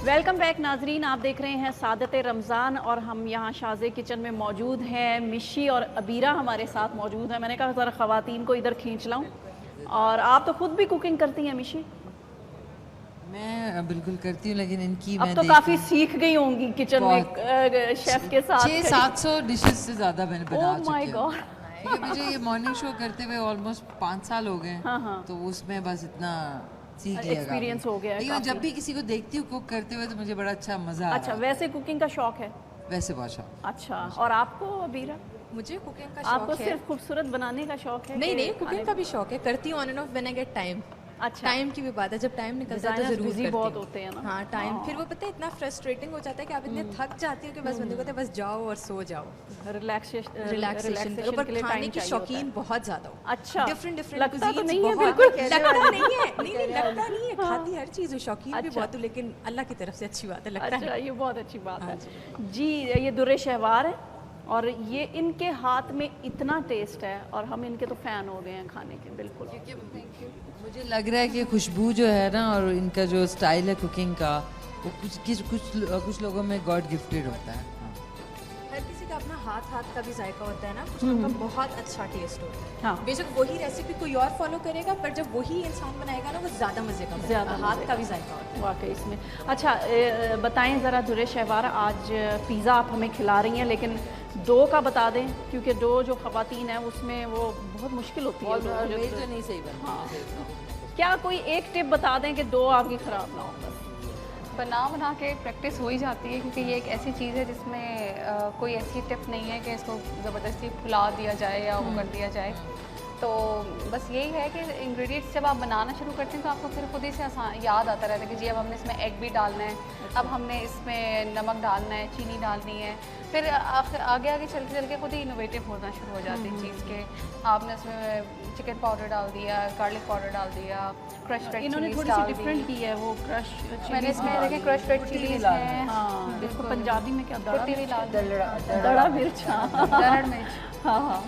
Welcome back ناظرین، آپ دیکھ رہے ہیں سعادت رمضان اور ہم یہاں شازے کچن میں موجود ہیں. مشی اور عبیرہ ہمارے ساتھ موجود ہیں. میں نے کہا ذرا خواتین کو ادھر کھینچ لاؤں. اور آپ تو خود بھی کوکنگ کرتی ہیں مشی؟ میں بالکل کرتی ہوں، لیکن ان کی اب تو کافی سیکھ گئی ہوں گی کچن میں شیف کے ساتھ. 600-700 ڈشز سے زیادہ میں نے بنا Oh my چکی God. ہوں، کیونکہ مجھے یہ مارننگ شو کرتے ہوئے آلموسٹ 5 سال ہو گئے ہیں، تو اس میں بس اتنا سیکھ لیا ایکسپیرینس ہو گیا ہے. لیکن جب بھی کسی کو دیکھتی ہوں کوک کرتے ہوئے تو مجھے بڑا اچھا مزہ آتا ہے. اچھا، ویسے کوکنگ کا شوق ہے؟ ویسے بہت شوق. اچھا، اور آپ کو عبیرہ؟ مجھے کوکنگ کا آپ کو شوق ہے. صرف خوبصورت بنانے کا شوق ہے؟ نہیں، کوکنگ کا بھی شوق ہے. کرتی ہوں on and off when I get time. اچھا، ٹائم کی بھی بات ہے، جب ٹائم نکلتا ہے تو ضرور کرتی ہوں. بہت ہوتے ہیں نا. ہاں ٹائم، پھر وہ پتہ ہے اتنا فرسٹریٹنگ ہو جاتا ہے کہ آپ اتنے تھک جاتی ہو کہ بس بندے کو کہتے ہیں بس جاؤ اور سو جاؤ. ریلیکسیشن کے اوپر کھانے کی شوقین بہت زیادہ ہو. اچھا، ڈفرنٹ لگتا تو نہیں ہے بالکل لگتا نہیں ہے. نہیں لگتا نہیں ہے، کھاتی ہر چیز ہوں، شوقین بھی بہت ہوں، لیکن اللہ کی طرف سے اچھی بات ہے. لگتا ہے یہ بہت اچھی بات ہے. جی، یہ در شہوار ہے اور یہ ان کے ہاتھ میں اتنا ٹیسٹ ہے اور ہم ان کے تو فین ہو گئے ہیں کھانے کے. بالکل، مجھے لگ رہا ہے کہ خوشبو جو ہے نا اور ان کا جو اسٹائل ہے کوکنگ کا، وہ کچھ لوگوں میں گاڈ گفٹیڈ ہوتا ہے. ہر کسی کا اپنا ہاتھ کا بھی ذائقہ ہوتا ہے نا. کچھ لوگوں کا بہت اچھا ٹیسٹ ہوتا ہے. بے شک وہی ریسیپی کوئی اور فالو کرے گا، پر جب وہی انسان بنائے گا نا وہ زیادہ مزے کا بنے گا. ہاتھ کا بھی ذائقہ ہوتا ہے واقعی اس میں. اچھا بتائیں ذرا در شہوار، آج پیزا آپ ہمیں کھلا رہی ہیں، لیکن ڈو کا بتا دیں، کیونکہ ڈو جو خواتین ہیں اس میں وہ بہت مشکل ہوتی ہے. تو نہیں صحیح بنتا. کیا کوئی ایک ٹپ بتا دیں کہ ڈو آپ کی خراب نہ ہو؟ بنا کے پریکٹس ہو ہی جاتی ہے، کیونکہ یہ ایک ایسی چیز ہے جس میں کوئی ایسی ٹپ نہیں ہے کہ اس کو زبردستی پھلا دیا جائے یا وہ کر دیا جائے. تو بس یہی ہے کہ انگریڈینٹس جب آپ بنانا شروع کرتے ہیں تو آپ کو پھر خود ہی سے یاد آتا رہتا ہے کہ جی اب ہم نے اس میں ایگ بھی ڈالنا ہے، اب ہم نے اس میں نمک ڈالنا ہے، چینی ڈالنی ہے. پھر آگے چل کے خود ہی انوویٹو ہونا شروع ہو جاتی ہے چیز کے. آپ نے اس میں چکن پاؤڈر ڈال دیا، گارلک پاؤڈر ڈال دیا، کرش ریڈ چلیز تھوڑی ڈال سی دی. ڈفرینٹ کی ہے وہ کرش. میں نے اس میں دیکھیں کرش ریڈ چلیز ہیں، اس کو پنجابی میں کیا دڑا مرچ درڑ مرچ ہاں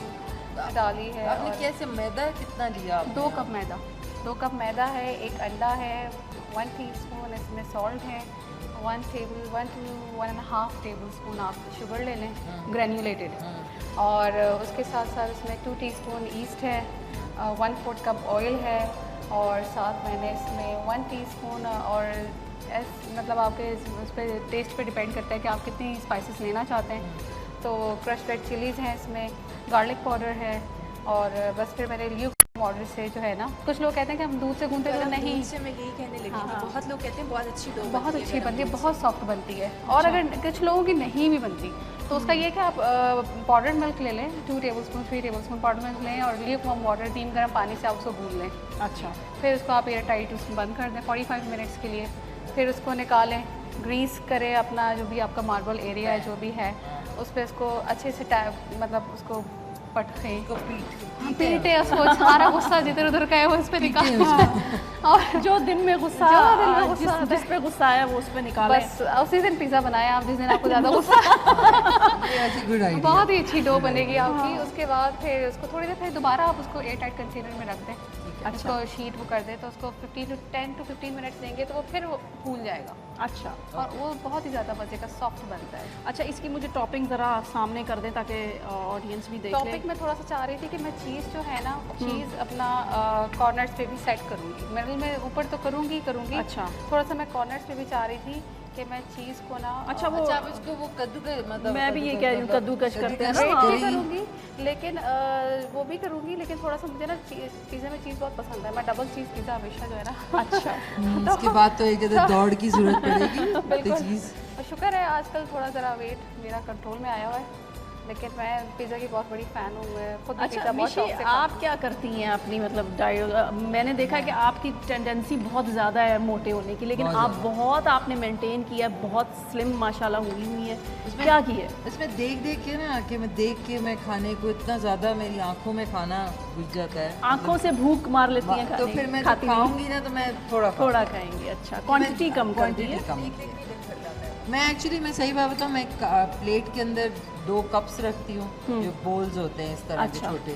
ڈالی ہے. آپ نے کیسے میدا کتنا لیا؟ 2 کپ میدا. 2 کپ میدا ہے، 1 انڈا ہے، 1 ٹی اسپون اس میں سالٹ ہے، 1 to 1.5 ٹیبل اسپون آپ شوگر لے لیں گرینیولیٹڈ. اور اس کے ساتھ ساتھ اس میں 2 ٹی اسپون ایسٹ ہے، 1/4 کپ آئل ہے، اور ساتھ میں نے اس میں 1 ٹی اسپون اور مطلب آپ کے اس پہ ٹیسٹ پہ ڈپینڈ کرتا ہے کہ آپ کتنی اسپائسیز لینا چاہتے ہیں. تو کرش ریڈ چلیز ہیں اس میں، گارلک پاؤڈر ہے، اور بس پھر میرے لیے آرڈر سے جو ہے نا، کچھ لوگ کہتے ہیں کہ ہم دودھ سے گوندتے تو نہیں. سے میں یہی کہنے لگی کہ بہت لوگ کہتے ہیں بہت اچھی ڈو بہت اچھی بنتی ہے، بہت سافٹ بنتی ہے. اور اگر کچھ لوگوں کی نہیں بھی بنتی تو اس کا یہ کہ آپ پاؤڈر ملک لے لیں، 2 tablespoon 3 tablespoon powder milk لیں، اور لیک وارم واٹر 3 گرم پانی سے آپ اس کو گون لیں. اچھا، پھر اس کو آپ ایئر ٹائٹ اس میں بند کر دیں 45 منٹس کے لیے. پھر اس کو نکالیں، گریس کریں اپنا جو بھی آپ کا ماربل ایریا ہے جو بھی ہے اس پہ اس کو اچھے سے مطلب اس کو پٹخیں، پیٹے، اس کو سارا غصہ جدھر ادھر کا ہے وہ اس پہ نکالیں. اور جو دن میں غصہ جس پہ غصہ ہے وہ اس پہ نکالیں. بس اسی دن پیزا بنایا آپ، جس دن آپ کو زیادہ غصہ بہت ہی اچھی ڈو بنے گی آپ کی. اس کے بعد پھر اس کو تھوڑی دیر پھر دوبارہ آپ اس کو ایئر ٹائٹ کنٹینر میں رکھ دیں. اس کو شیٹ وہ کر دیں تو اس کو 10 to 15 منٹس دیں گے تو وہ پھر وہ پھول جائے گا. اچھا، اور وہ بہت ہی زیادہ مزے کا سافٹ بنتا ہے. اچھا، اس کی مجھے ٹاپنگ ذرا سامنے کر دیں تاکہ آڈینس بھی دیکھ لے. ٹاپک میں تھوڑا سا چاہ رہی تھی کہ میں چیز جو ہے نا، چیز اپنا کارنرز پہ بھی سیٹ کروں گی. مڈل میں اوپر تو کروں گی. اچھا، تھوڑا سا میں کارنرز پہ بھی چاہ رہی تھی کہ میں چیز کو نا اچھا وہ اس کو وہ کدو کا مطلب میں بھی یہ کہہ رہی ہوں کدو کش کرتے ہیں بھی کروں گی، لیکن وہ بھی کروں گی، لیکن تھوڑا سا مجھے نا پیزا میں چیز بہت پسند ہے. میں ڈبل چیز پیزا ہمیشہ جو ہے نا. اچھا، اس کے بعد تو ایک جگہ دوڑ کی ضرورت پڑے گی. بالکل، شکر ہے آج کل تھوڑا ذرا ویٹ میرا کنٹرول میں آیا ہوا ہے، لیکن میں پیزا کی بہت بڑی فین ہوں. میں خود اچھا مشی، آپ کیا کرتی ہیں اپنی مطلب ڈائٹ؟ میں نے دیکھا کہ آپ کی ٹینڈنسی بہت زیادہ ہے موٹے ہونے کی، لیکن آپ نے مینٹین کیا ہے، بہت سلم ماشاءاللہ ہوئی ہے. کیا کی ہے اس میں دیکھ کے نا کہ میں کھانے کو اتنا زیادہ میری آنکھوں میں کھانا گھس جاتا ہے، آنکھوں سے بھوک مار لیتی ہیں تو پھر میں کھاؤں گی نا تو میں تھوڑا کھائیں گی. اچھا، کوانٹٹی کم کر دی ہے. میں ایکچولی میں صحیح بات بتاؤں، میں پلیٹ کے اندر 2 کپس رکھتی ہوں جو بولز ہوتے ہیں اس طرح کے چھوٹے،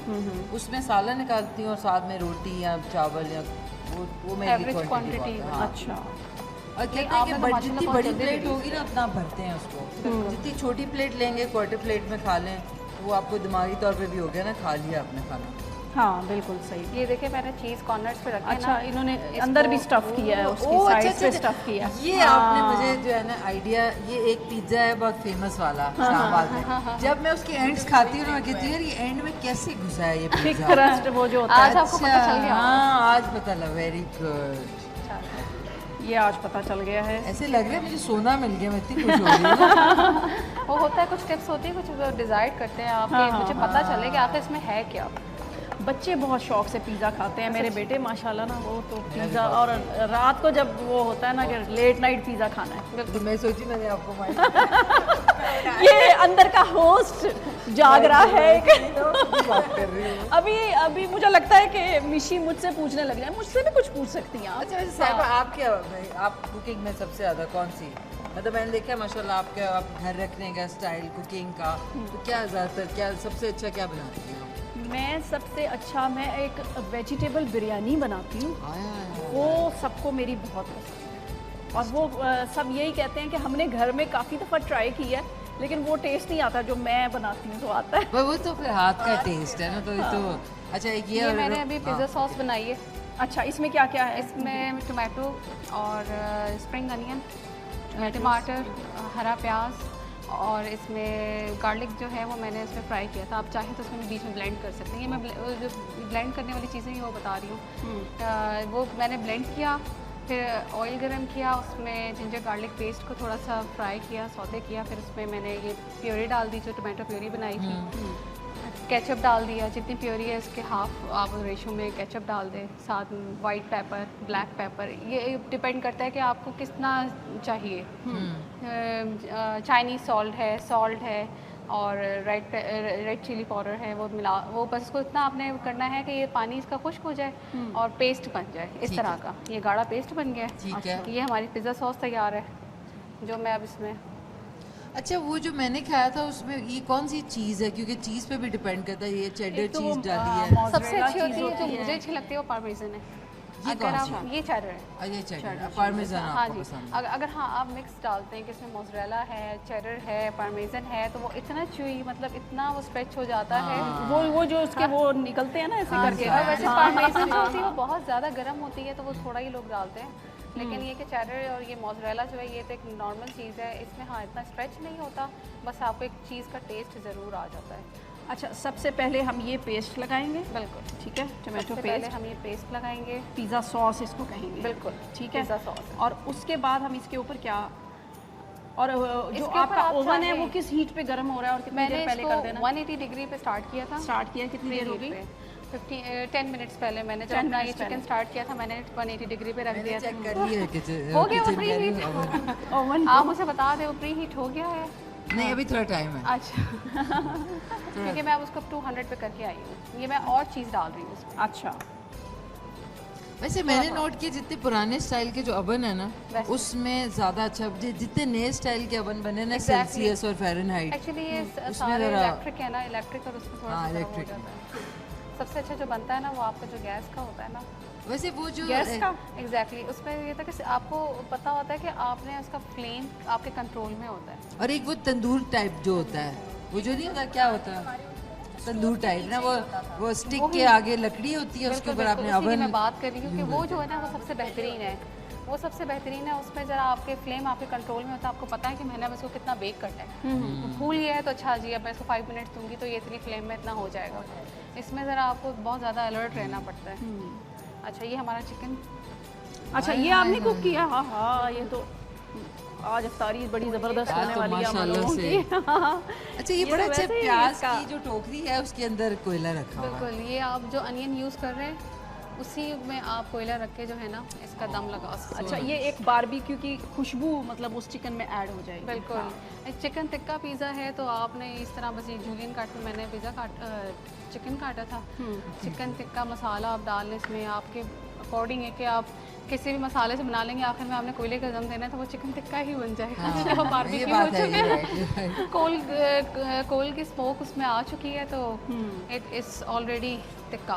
اس میں سالن نکالتی ہوں اور ساتھ میں روٹی یا چاول یا وہ میری کوانٹٹی. اچھا، اور کہتے ہیں کہ جتنی بڑی پلیٹ ہوگی نا اتنا بھرتے ہیں اس کو, جتنی چھوٹی پلیٹ لیں گے کوارٹر پلیٹ میں کھا لیں, وہ آپ کو دماغی طور پہ بھی ہو گیا نا, کھا لیا آپ نے کھانا. ہاں بالکل صحیح. یہ دیکھیں میں نے چیز کارنرز پہ رکھے. اچھا انہوں نے اندر بھی اسٹف کیا ہے, اس کی سائڈ پہ اسٹف کیا ہے. یہ آپ نے مجھے جو ہے نا آئیڈیا, یہ ایک پیزا ہے بہت فیمس والا شاہ آباد میں, جب میں اس کے اینڈز کھاتی ہوں میں کہتی ہوں یار یہ اینڈ میں کیسے گھسا ہے یہ تھک کرسٹ وہ جو ہوتا ہے. آج آپ کو پتہ چل گیا. ہاں آج پتہ لگا, ویری گڈ. یہ آج پتہ چل گیا ہے. ایسے لگ رہا ہے مجھے سونا مل گیا, میں اتنی خوش ہو رہی ہوں. وہ ہوتا ہے کچھ ٹپس ہوتی ہیں, کچھ ڈیزائڈ کرتے ہیں آپ کے, مجھے پتہ چلے کہ آخر اس میں ہے کیا. بچے بہت شوق سے پیزا کھاتے ہیں, میرے بیٹے ماشاءاللہ نا وہ تو پیزا, اور رات کو جب وہ ہوتا ہے نا کہ لیٹ نائٹ پیزا کھانا ہے, تو میں سوچی میں نے آپ کو یہ اندر کا ہوسٹ جاگ رہا ہے. ابھی مجھے لگتا ہے کہ مشی مجھ سے پوچھنے لگ جائے, مجھ سے بھی کچھ پوچھ سکتی ہیں آپ. اچھا ویسے صاحبہ آپ کیا, آپ کوکنگ میں سب سے زیادہ کون سی, مطلب میں نے دیکھا ماشاءاللہ آپ کا آپ گھر رکھنے کا اسٹائل کوکنگ کا, تو کیا زیادہ تر کیا سب سے اچھا کیا بناتی ہیں؟ میں سب سے اچھا میں ایک ویجیٹیبل بریانی بناتی ہوں, وہ سب کو میری بہت پسند ہے, اور وہ سب یہی کہتے ہیں کہ ہم نے گھر میں کافی دفعہ ٹرائی کیا ہے لیکن وہ ٹیسٹ نہیں آتا جو میں بناتی ہوں تو آتا ہے. وہ تو پھر ہاتھ کا ٹیسٹ ہے نا, تو اچھا ایک یہ میں نے ابھی پیزا ساس بنائی ہے. اچھا اس میں کیا کیا ہے؟ اس میں ٹومیٹو اور اسپرنگ انین, ٹماٹر, ہرا پیاز, اور اس میں گارلک جو ہے وہ میں نے اس میں فرائی کیا تھا. آپ چاہیں تو اس میں بیچ میں بلینڈ کر سکتے ہیں. یہ میں جو بلینڈ کرنے والی چیزیں ہیں وہ بتا رہی ہوں. وہ میں نے بلینڈ کیا, پھر آئل گرم کیا, اس میں جنجر گارلک پیسٹ کو تھوڑا سا فرائی کیا, سوتے کیا, پھر اس میں میں نے یہ پیوری ڈال دی جو ٹومیٹو پیوری بنائی تھی. کیچپ ڈال دیا, جتنی پیوری ہے اس کے ہاف آپ ریشو میں کیچپ ڈال دیں, ساتھ وائٹ پیپر, بلیک پیپر, یہ ڈپینڈ کرتا ہے کہ آپ کو کتنا چاہیے. چائنیز سالٹ ہے اور ریڈ چلی پاؤڈر ہے, وہ ملا, وہ بس اس کو اتنا آپ نے کرنا ہے کہ یہ پانی اس کا خشک ہو جائے اور پیسٹ بن جائے اس طرح کا. یہ گاڑھا پیسٹ بن گیا ہے. یہ ہماری پیزا ساس تیار ہے جو میں اب اس میں. اچھا وہ جو میں نے کھایا تھا اس میں یہ کون سی چیز ہے, کیونکہ چیز پہ بھی ڈیپینڈ کرتا ہے, یہ چیڈر چیز ڈالی ہے. سب سے اچھی ہوتی ہے جو مجھے اچھی لگتی ہے وہ پارمیزن ہے. اگر آپ یہ چیڈر ہے, یہ چیڈر پارمیزن ہاں جی, اگر ہاں آپ مکس ڈالتے ہیں کہ اس میں موزریلا ہے, چیڈر ہے, پارمیزن ہے, تو وہ اتنا چوئی, مطلب اتنا وہ اسٹریچ ہو جاتا ہے. وہ جو اس کے وہ نکلتے ہیں نا ایسے کر کے. اور ویسے پارمیزن جو ہوتی ہے وہ بہت زیادہ گرم ہوتی ہے تو وہ تھوڑا ہی لوگ ڈالتے ہیں, لیکن یہ کہ چیڈر اور یہ موزریلا جو ہے یہ تو ایک نارمل چیز ہے, اس میں ہاں اتنا اسٹریچ نہیں ہوتا, بس آپ کو ایک چیز کا ٹیسٹ ضرور آ جاتا ہے. اچھا سب سے پہلے ہم یہ پیسٹ لگائیں گے. بالکل ٹھیک ہے, ٹومیٹو پیسٹ. پہلے ہم یہ پیسٹ لگائیں گے, پیزا ساس اس کو کہیں گے. بالکل ٹھیک ہے, پیزا ساس. اور اس کے بعد ہم اس کے اوپر کیا, اور جو آپ کا اوون ہے وہ کس ہیٹ پہ گرم ہو رہا ہے اور کتنی دیر پہلے کر دینا؟ 180 ڈگری پہ اسٹارٹ کیا تھا. کتنی دیر ہو گئی؟ 10 منٹس پہلے میں نے جب اپنا یہ چکن اسٹارٹ کیا تھا میں نے 180 ڈگری پہ رکھ دیا تھا. ہو گیا وہ پری ہیٹ. آپ مجھے بتا دیں وہ پری ہیٹ ہو گیا ہے؟ نہیں ابھی تھوڑا ٹائم ہے. اچھا کیونکہ میں اب اس کو 200 پہ کر کے آئی ہوں, یہ میں اور چیز ڈال رہی ہوں اس میں. اچھا ویسے میں نے نوٹ کیا جتنے پرانے اسٹائل کے جو اوون ہے نا اس میں زیادہ اچھا, جتنے نئے اسٹائل کے اوون بنے نا سیلسیس اور فیرن ہائٹ, ایکچولی یہ سارے الیکٹرک ہے نا, الیکٹرک اور اس میں تھوڑا سا ہو جاتا ہے. سب سے اچھا جو بنتا ہے نا وہ آپ کا جو گیس کا ہوتا ہے نا. ویسے وہ جو گیس کا ایگزیکٹلی اس میں یہ تھا کہ آپ کو پتہ ہوتا ہے کہ آپ نے اس کا فلیم آپ کے کنٹرول میں ہوتا ہے. اور ایک وہ تندور ٹائپ جو ہوتا ہے وہ جو نہیں ہوتا, کیا ہوتا ہے تندور ٹائپ نا, وہ اسٹک کے آگے لکڑی ہوتی ہے, اس کے اوپر آپ نے اوون. میں بات کر رھی ہوں کہ وہ جو ہے نا وہ سب سے بہترین ہے, وہ سب سے بہترین ہے. اس میں ذرا آپ کے فلیم آپ کے کنٹرول میں ہوتا ہے, آپ کو پتہ ہے کہ میں نے اس کو کتنا بیک کرنا ہے. پھول گیا ہے تو اچھا جی اب میں اس کو 5 منٹ دوں گی تو یہ اتنی فلیم میں اتنا ہو جائے گا. اس میں ذرا آپ کو بہت زیادہ الرٹ رہنا پڑتا ہے. اچھا یہ ہمارا چکن, اچھا یہ آپ نے کوک کیا؟ ہاں ہاں یہ تو آج افطاری بڑی زبردست ہونے والی ہے لوگوں کی. اچھا یہ بڑا اچھا پیاز کی جو ٹوکری ہے اس کے اندر کوئلہ رکھا ہوا ہے. بالکل, یہ آپ جو انین یوز کر رہے ہیں اسی میں آپ کوئلہ رکھ کے جو ہے نا اس کا دم لگا سکتے ہیں. اچھا یہ ایک باربیکیو کی خوشبو مطلب اس چکن میں ایڈ ہو جائے گی. بالکل, چکن ٹکا پیزا ہے تو آپ نے اس طرح بس یہ جولین کاٹ میں نے چکن کاٹا تھا. چکن ٹکا مسالہ آپ ڈال لیں اس میں, آپ کے اکارڈنگ ہے کہ آپ کسی بھی مسالے سے بنا لیں گے, آخر میں آپ نے کوئلے کا دم دینا ہے تو وہ چکن ٹکا ہی بن جائے گا. باربیکیو ہو چکا ہے, کول کی اسموک اس میں آ چکی ہے تو اٹ از آلریڈی ٹکا.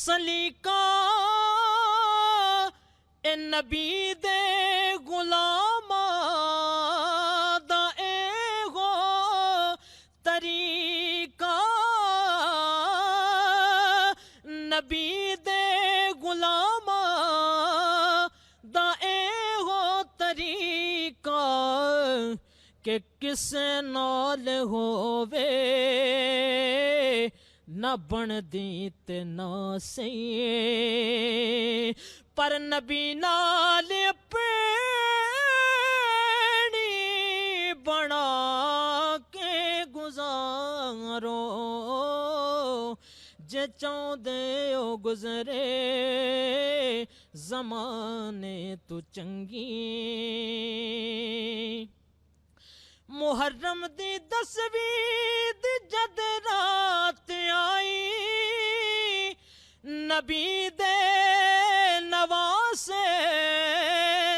سلیقہ اے نبی دے غلاماں دا اے ہو طریقہ نبی دے غلاماں دا اے ہو طریقہ کہ کسے نال ہووے نہ بن دی تے نہ سہی پر نبی نال اپنی بنا کے گزارو جے چاہندے او گزرے زمانے تو چنگی محرم دی 10ویں دی جد رات آئی نبی دے نواسے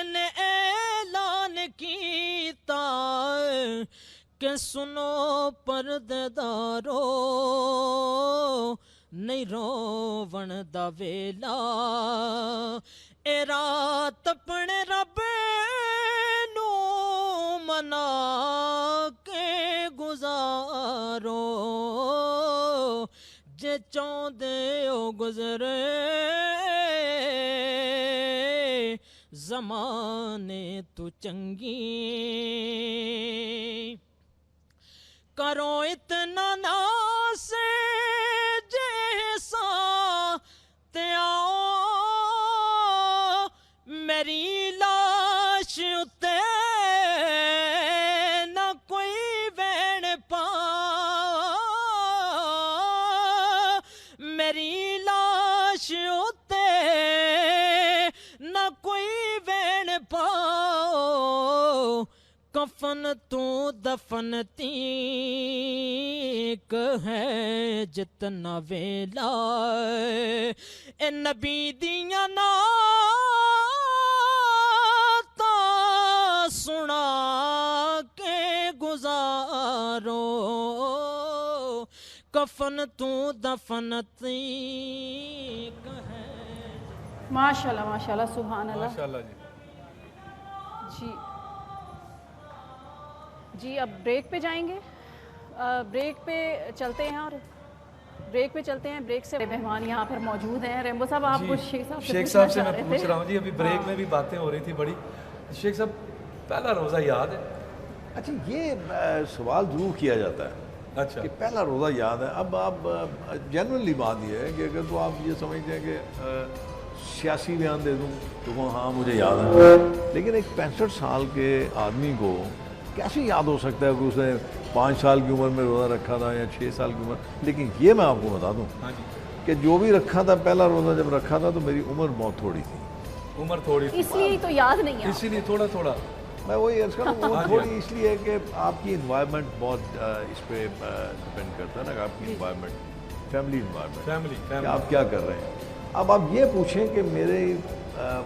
نے اعلان کیتا کہ سنو پردے دارو نہیں روون دا ویلا اے رات اپنے رب نو منا کے گزارو جے چاہندے او گزرے زمانے تو چنگی کرو اتنا ناس جیسا تے آؤ میری لاش اتے نہ کوئی وین پا میری لاش اتے نہ کوئی وین پاؤ کفن تو دفن تیک ہے جتنا ویلا اے نبی دیاں نعتاں سنا کے گزارو کفن تو دفن تیک ہے ماشاءاللہ ماشاءاللہ سبحان اللہ ماشاءاللہ جی جی جی اب بریک پہ جائیں گے بریک پہ چلتے ہیں اور بریک پہ چلتے ہیں بریک سے مہمان یہاں پر موجود ہیں ریمبو صاحب آپ کچھ شیخ صاحب سے میں پوچھ رہا ہوں جی ابھی بریک میں بھی باتیں ہو رہی تھی بڑی شیخ صاحب پہلا روزہ یاد ہے اچھا یہ سوال ضرور کیا جاتا ہے اچھا کہ پہلا روزہ یاد ہے اب آپ جنرلی بات یہ ہے کہ اگر تو آپ یہ سمجھتے ہیں کہ سیاسی بیان دے دوں تو وہ ہاں مجھے یاد ہے لیکن ایک 65 سال کے آدمی کو کیسے یاد ہو سکتا ہے کہ اس نے 5 سال کی عمر میں روزہ رکھا تھا یا 6 سال کی عمر لیکن یہ میں آپ کو بتا دوں کہ جو بھی رکھا تھا پہلا روزہ جب رکھا تھا تو میری عمر بہت تھوڑی تھی عمر تھوڑی تھی اس لیے تو یاد نہیں ہے اسی لیے تھوڑا تھوڑا میں وہی عرض کروں وہ تھوڑی اس لیے ہے کہ آپ کی انوائرمنٹ بہت اس پہ ڈپینڈ کرتا ہے نا کہ آپ کی انوائرمنٹ فیملی انوائرمنٹ کہ آپ کیا کر رہے ہیں اب آپ یہ پوچھیں کہ میرے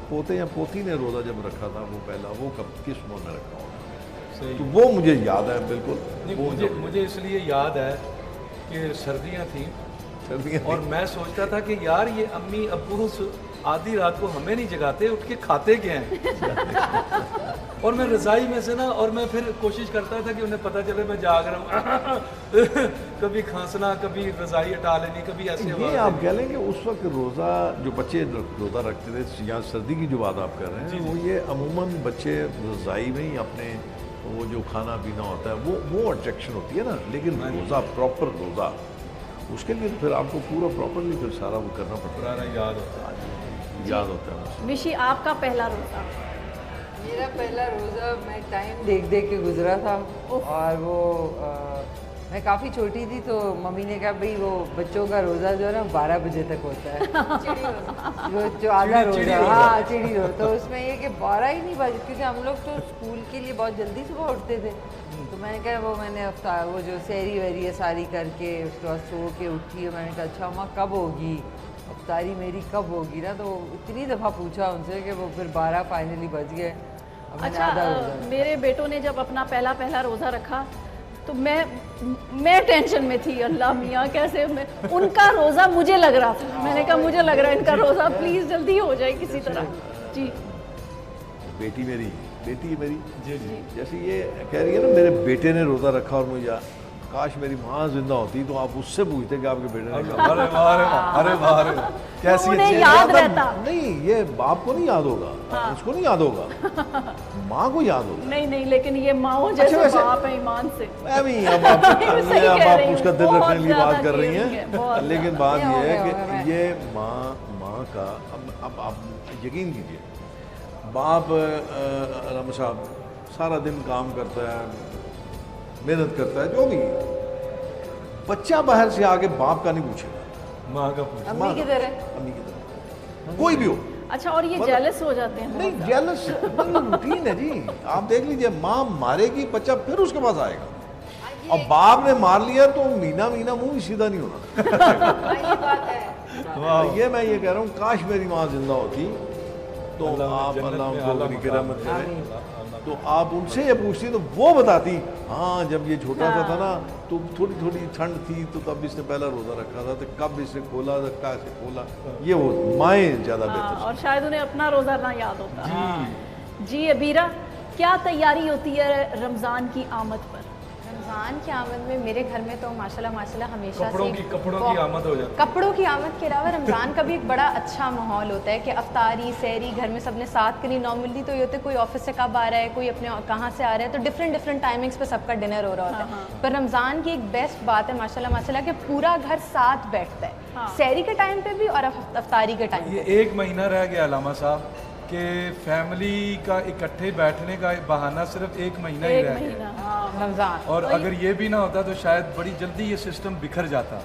پوتے یا پوتی نے روزہ جب رکھا تھا وہ پہلا وہ کب کس عمر میں رکھا ہوگا تو وہ مجھے یاد ہے بالکل مجھے اس لیے یاد ہے کہ سردیاں تھیں اور میں سوچتا تھا کہ یار یہ امی ابو آدھی رات کو ہمیں نہیں جگاتے اٹھ کے کھاتے کیا ہیں اور میں رضائی میں سے نا اور میں پھر کوشش کرتا تھا کہ انہیں پتہ چلے میں جاگ رہا ہوں کبھی کھانسنا کبھی رضائی ہٹا لینی کبھی ایسے یہ آپ کہہ لیں کہ اس وقت روزہ جو بچے روزہ رکھتے تھے یا سردی کی جو بات آپ کر رہے ہیں وہ یہ عموماً بچے رضائی میں ہی اپنے وہ جو کھانا پینا ہوتا ہے وہ اٹریکشن ہوتی ہے نا لیکن روزہ پراپر روزہ اس کے لیے پھر آپ کو پورا پراپرلی پھر سارا وہ کرنا پڑتا ہے یاد ہوتا ہے یاد ہوتا ہے مشی آپ کا پہلا روزہ میرا پہلا روزہ میں ٹائم دیکھ کے گزرا تھا اور وہ میں کافی چھوٹی تھی تو ممی نے کہا بھئی وہ بچوں کا روزہ جو ہے نا 12 بجے تک ہوتا ہے وہ جو آدھا روزہ ہاں چڑی روزہ تو اس میں یہ کہ 12 ہی نہیں بجے کیونکہ ہم لوگ تو اسکول کے لیے بہت جلدی صبح اٹھتے تھے تو میں نے کہا میں نے وہ جو سحری ویری ہے ساری کر کے اس کے بعد سو کے اٹھی ہے میں نے کہا اچھا ماں کب ہوگی افطاری میری کب ہوگی نا تو اتنی دفعہ پوچھا ان سے کہ وہ پھر 12 فائنلی بج گئے. اچھا میرے بیٹوں نے جب اپنا پہلا روزہ رکھا تو میں ٹینشن میں تھی, اللہ میاں کیسے, ان کا روزہ مجھے لگ رہا تھا, میں نے کہا مجھے لگ رہا ہے ان کا روزہ پلیز جلدی ہو جائے کسی طرح. جی بیٹی میری جی جیسے یہ کہہ رہی ہے نا میرے بیٹے نے روزہ رکھا, اور مجھے کاش میری ماں زندہ ہوتی تو آپ اس سے پوچھتے کہ آپ کے بیٹے نے کیسی یاد رہتا. نہیں, یہ باپ کو نہیں یاد ہوگا, اس کو نہیں یاد ہوگا, ماں کو یاد ہوگا. نہیں لیکن یہ ماں جیسے باپ ہے ایمان سے. اب آپ اس کا دل رکھنے کے لیے بات کر رہی ہیں, لیکن بات یہ ہے کہ یہ ماں کا, اب آپ یقین کیجیے, باپ رام صاحب سارا دن کام کرتا ہے, محنت کرتا ہے, جو بھی, بچہ باہر سے آگے باپ کا نہیں پوچھے گا, ماں کا پوچھے, امی کی طرح کوئی بھی ہو. اچھا, اور یہ جیلس ہو جاتے ہیں؟ نہیں, جیلس روٹین ہے جی. آپ دیکھ لیجئے, ماں مارے گی بچہ پھر اس کے پاس آئے گا, اور باپ نے مار لیا تو مینا منہ بھی سیدھا نہیں ہونا. یہ میں یہ کہہ رہا ہوں, کاش میری ماں زندہ ہوتی تو آپ اللہ ان کو رحمت کرے, تو آپ ان سے یہ پوچھتی تو وہ بتاتی, ہاں جب یہ چھوٹا سا تھا نا تو تھوڑی ٹھنڈ تھی تو تب اس نے پہلا روزہ رکھا تھا, تو کب اس نے کھولا تھا, کیسے کھولا, یہ وہ مائیں زیادہ بہتر. اور شاید انہیں اپنا روزہ نہ یاد ہوتا. جی عبیرہ, کیا تیاری ہوتی ہے رمضان کی آمد پر؟ رمضان کی آمد میں میرے گھر میں تو ماشاءاللہ ہمیشہ سے کپڑوں کی آمد ہو جاتی ہے. کپڑوں کی آمد کے علاوہ رمضان کا بھی ایک بڑا اچھا ماحول ہوتا ہے کہ افطاری سحری گھر میں سب نے ساتھ کرنی. نارملی تو یہ ہوتا ہے کوئی آفس سے کب آ رہا ہے, کوئی اپنے کہاں سے آ رہا ہے, تو ڈفرینٹ ٹائمنگس پہ سب کا ڈنر ہو رہا ہوتا ہے. پر رمضان کی ایک بیسٹ بات ہے ماشاءاللہ کہ پورا گھر ساتھ بیٹھتا ہے, سحری کے ٹائم پہ بھی اور افطاری کے ٹائم پہ. یہ ایک مہینہ رہ گیا علامہ صاحب کہ فیملی کا اکٹھے بیٹھنے کا بہانہ صرف ایک مہینہ ہی رہ گیا رمضان, اور اگر یہ بھی نہ ہوتا تو شاید بڑی جلدی یہ سسٹم بکھر جاتا,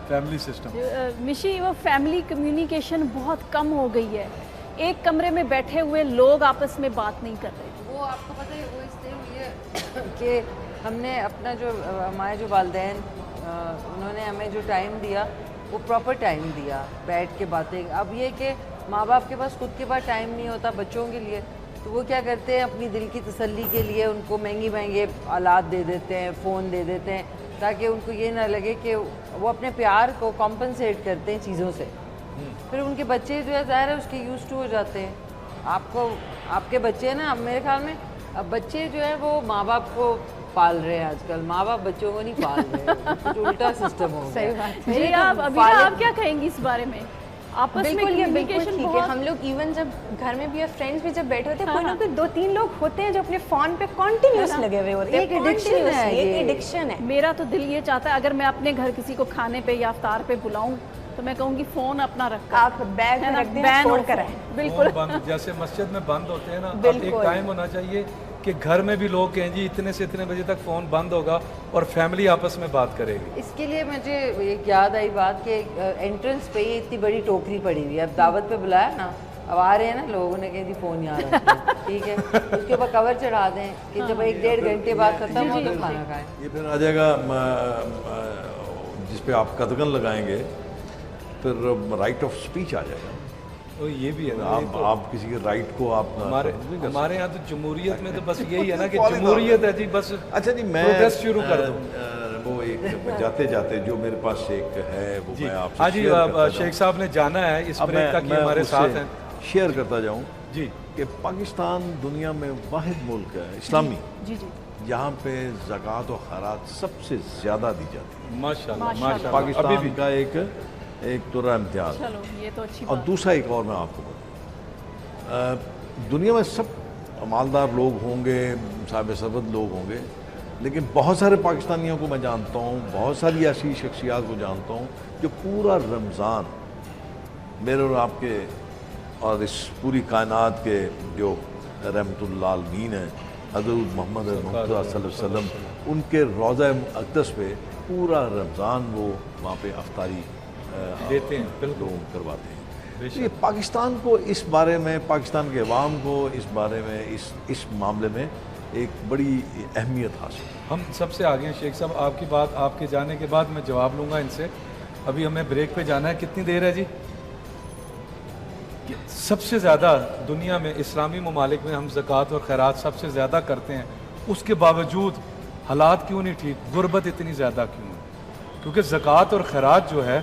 فیملی سسٹم. مشی, وہ فیملی کمیونیکیشن بہت کم ہو گئی ہے, ایک کمرے میں بیٹھے ہوئے لوگ آپس میں بات نہیں کر رہے. وہ آپ کو پتہ ہے وہ اس لیے ہوئی ہے کہ ہم نے اپنا جو ہمارے جو والدین انہوں نے ہمیں جو ٹائم دیا وہ پراپر ٹائم دیا, بیٹھ کے باتیں. اب یہ کہ ماں باپ کے پاس خود کے پاس ٹائم نہیں ہوتا بچوں کے لیے, تو وہ کیا کرتے ہیں اپنی دل کی تسلی کے لیے ان کو مہنگے آلات دے دیتے ہیں, فون دے دیتے ہیں, تاکہ ان کو یہ نہ لگے کہ وہ اپنے پیار کو کمپنسیٹ کرتے ہیں چیزوں سے. پھر ان کے بچے جو ہے ظاہر ہے اس کے یوز ٹو ہو جاتے ہیں. آپ کے بچے نا, اب میرے خیال میں اب بچے جو ہے وہ ماں باپ کو پال رہے ہیں آج کل, ماں باپ بچوں کو نہیں پال رہے, کچھ الٹا سسٹم ہو گیا. صحیح بات. جی آپ کیا کہیں گی اس بارے میں؟ آپس میں کمیونیکیشن ٹھیک ہے, ہم لوگ ایون جب گھر میں بھی فرینڈس بھی جب بیٹھے ہوتے ہیں, کوئی نہ کوئی 2-3 لوگ ہوتے ہیں جو اپنے فون پہ کنٹینیوس لگے ہوئے ہوتے ہیں. ایک ایڈکشن ہے. میرا تو دل یہ چاہتا ہے اگر میں اپنے گھر کسی کو کھانے پہ یا افطار پہ بلاؤں تو میں کہوں گی فون اپنا رکھ کر, آپ بیگ میں رکھ دیں, چھوڑ کر آئیں. بالکل جیسے مسجد میں بند ہوتے ہیں نا, اب ایک ٹائم ہونا چاہیے کہ گھر میں بھی لوگ کہیں جی اتنے سے اتنے بجے تک فون بند ہوگا اور فیملی آپس میں بات کرے گی. اس کے لیے مجھے ایک یاد آئی بات کہ انٹرنس پہ اتنی بڑی ٹوکری پڑی ہوئی ہے, اب دعوت پہ بلایا نا, اب آ رہے ہیں نا لوگوں نے کہیں جی فون یہاں رکھتے ہیں, ٹھیک ہے, اس کے اوپر کور چڑھا دیں کہ جب 1-1.5 گھنٹے بعد ختم ہو تو کھانا کھائیں. یہ پھر آ جائے گا جس پہ آپ قدغن لگائیں گے, پھر رائٹ آف اسپیچ آ جائے گا. یہ بھی ہے نا, آپ کسی کے رائٹ کو آپ ہمارے یہاں تو جمہوریت میں تو بس یہی ہے نا کہ جمہوریت ہے جی, بس. اچھا جی, میں پروٹیسٹ شروع کر دوں. وہ ایک جاتے جاتے جو میرے پاس ایک ہے وہ میں آپ سے ہاں جی, شیخ صاحب نے جانا ہے اس بریک تک, یہ ہمارے ساتھ ہیں, شیئر کرتا جاؤں جی, کہ پاکستان دنیا میں واحد ملک ہے اسلامی جی جہاں پہ زکوٰۃ و خیرات سب سے زیادہ دی جاتی ہے. ماشاءاللہ. پاکستان کا ایک تو امتیاز. چلو یہ تو اچھی اور دوسرا ایک اور میں آپ کو بتاؤں, دنیا میں سب مالدار لوگ ہوں گے, صاحب ثروت لوگ ہوں گے, لیکن بہت سارے پاکستانیوں کو میں جانتا ہوں, بہت ساری ایسی شخصیات کو جانتا ہوں جو پورا رمضان میرے اور آپ کے اور اس پوری کائنات کے جو رحمت اللہ عالمین ہیں, حضرت محمد صلی اللہ علیہ وسلم, ان کے روضہ اقدس پہ پورا رمضان وہ وہاں پہ افطاری دیتے ہیں, لوگ کرواتے ہیں. یہ پاکستان کو اس بارے میں, پاکستان کے عوام کو اس بارے میں, اس معاملے میں ایک بڑی اہمیت حاصل ہے. ہم سب سے آگے ہیں شیخ صاحب, آپ کی بات آپ کے جانے کے بعد میں جواب لوں گا ان سے. ابھی ہمیں بریک پہ جانا ہے, کتنی دیر ہے جی؟ سب سے زیادہ دنیا میں اسلامی ممالک میں ہم زکوٰۃ اور خیرات سب سے زیادہ کرتے ہیں, اس کے باوجود حالات کیوں نہیں ٹھیک, غربت اتنی زیادہ کیوں ہے؟ کیونکہ زکوٰۃ اور خیرات جو ہے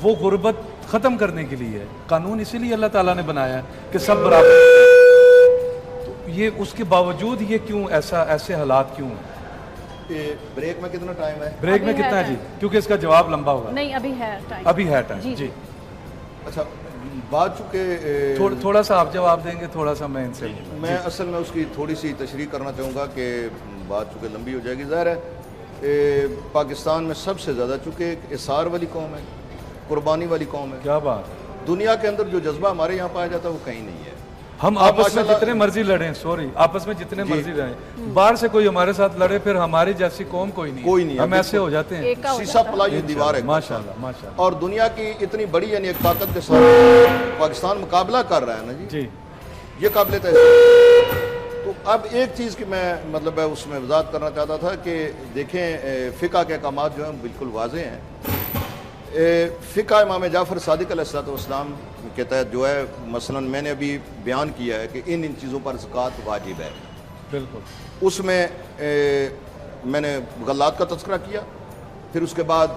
وہ غربت ختم کرنے کے لیے ہے. قانون اسی لیے اللہ تعالیٰ نے بنایا ہے کہ سب برابر, تو یہ اس کے باوجود یہ کیوں ایسے حالات کیوں ہیں؟ بریک میں کتنا ٹائم ہے؟ بریک میں کتنا ہے جی؟ کیونکہ اس کا جواب لمبا ہوگا. نہیں ابھی ہے ٹائم. ابھی ہے ٹائم جی. اچھا بات چونکہ تھوڑا سا آپ جواب دیں گے, تھوڑا سا میں ان سے میں اصل میں اس کی تھوڑی سی تشریح کرنا چاہوں گا کہ بات چونکہ لمبی ہو جائے گی. ظاہر ہے پاکستان میں سب سے زیادہ چونکہ ایک اثار والی قوم ہے, قربانی والی قوم ہے. کیا بات, دنیا کے اندر جو جذبہ ہمارے یہاں پایا جاتا ہے وہ کہیں نہیں ہے. ہم آپس میں جتنے مرضی لڑیں, آپس میں جتنے مرضی لڑیں, باہر سے کوئی ہمارے ساتھ لڑے پھر ہماری جیسی قوم کوئی نہیں, ہم ایسے ہو جاتے ہیں. سیسا پلائی دیوار ہے ماشاءاللہ ماشاءاللہ. اور دنیا کی اتنی بڑی یعنی ایک طاقت کے ساتھ پاکستان مقابلہ کر رہا ہے نا جی, یہ قابل تحسین. تو اب ایک چیز کی میں مطلب ہے اس میں وضاحت کرنا چاہتا تھا کہ دیکھیں فقہ کے احکامات جو ہیں بالکل واضح ہیں. فقہ امام جعفر صادق علیہ السلام کے تحت جو ہے مثلا میں نے ابھی بیان کیا ہے کہ ان چیزوں پر زکوٰۃ واجب ہے. بالکل. اس میں میں نے غلات کا تذکرہ کیا, پھر اس کے بعد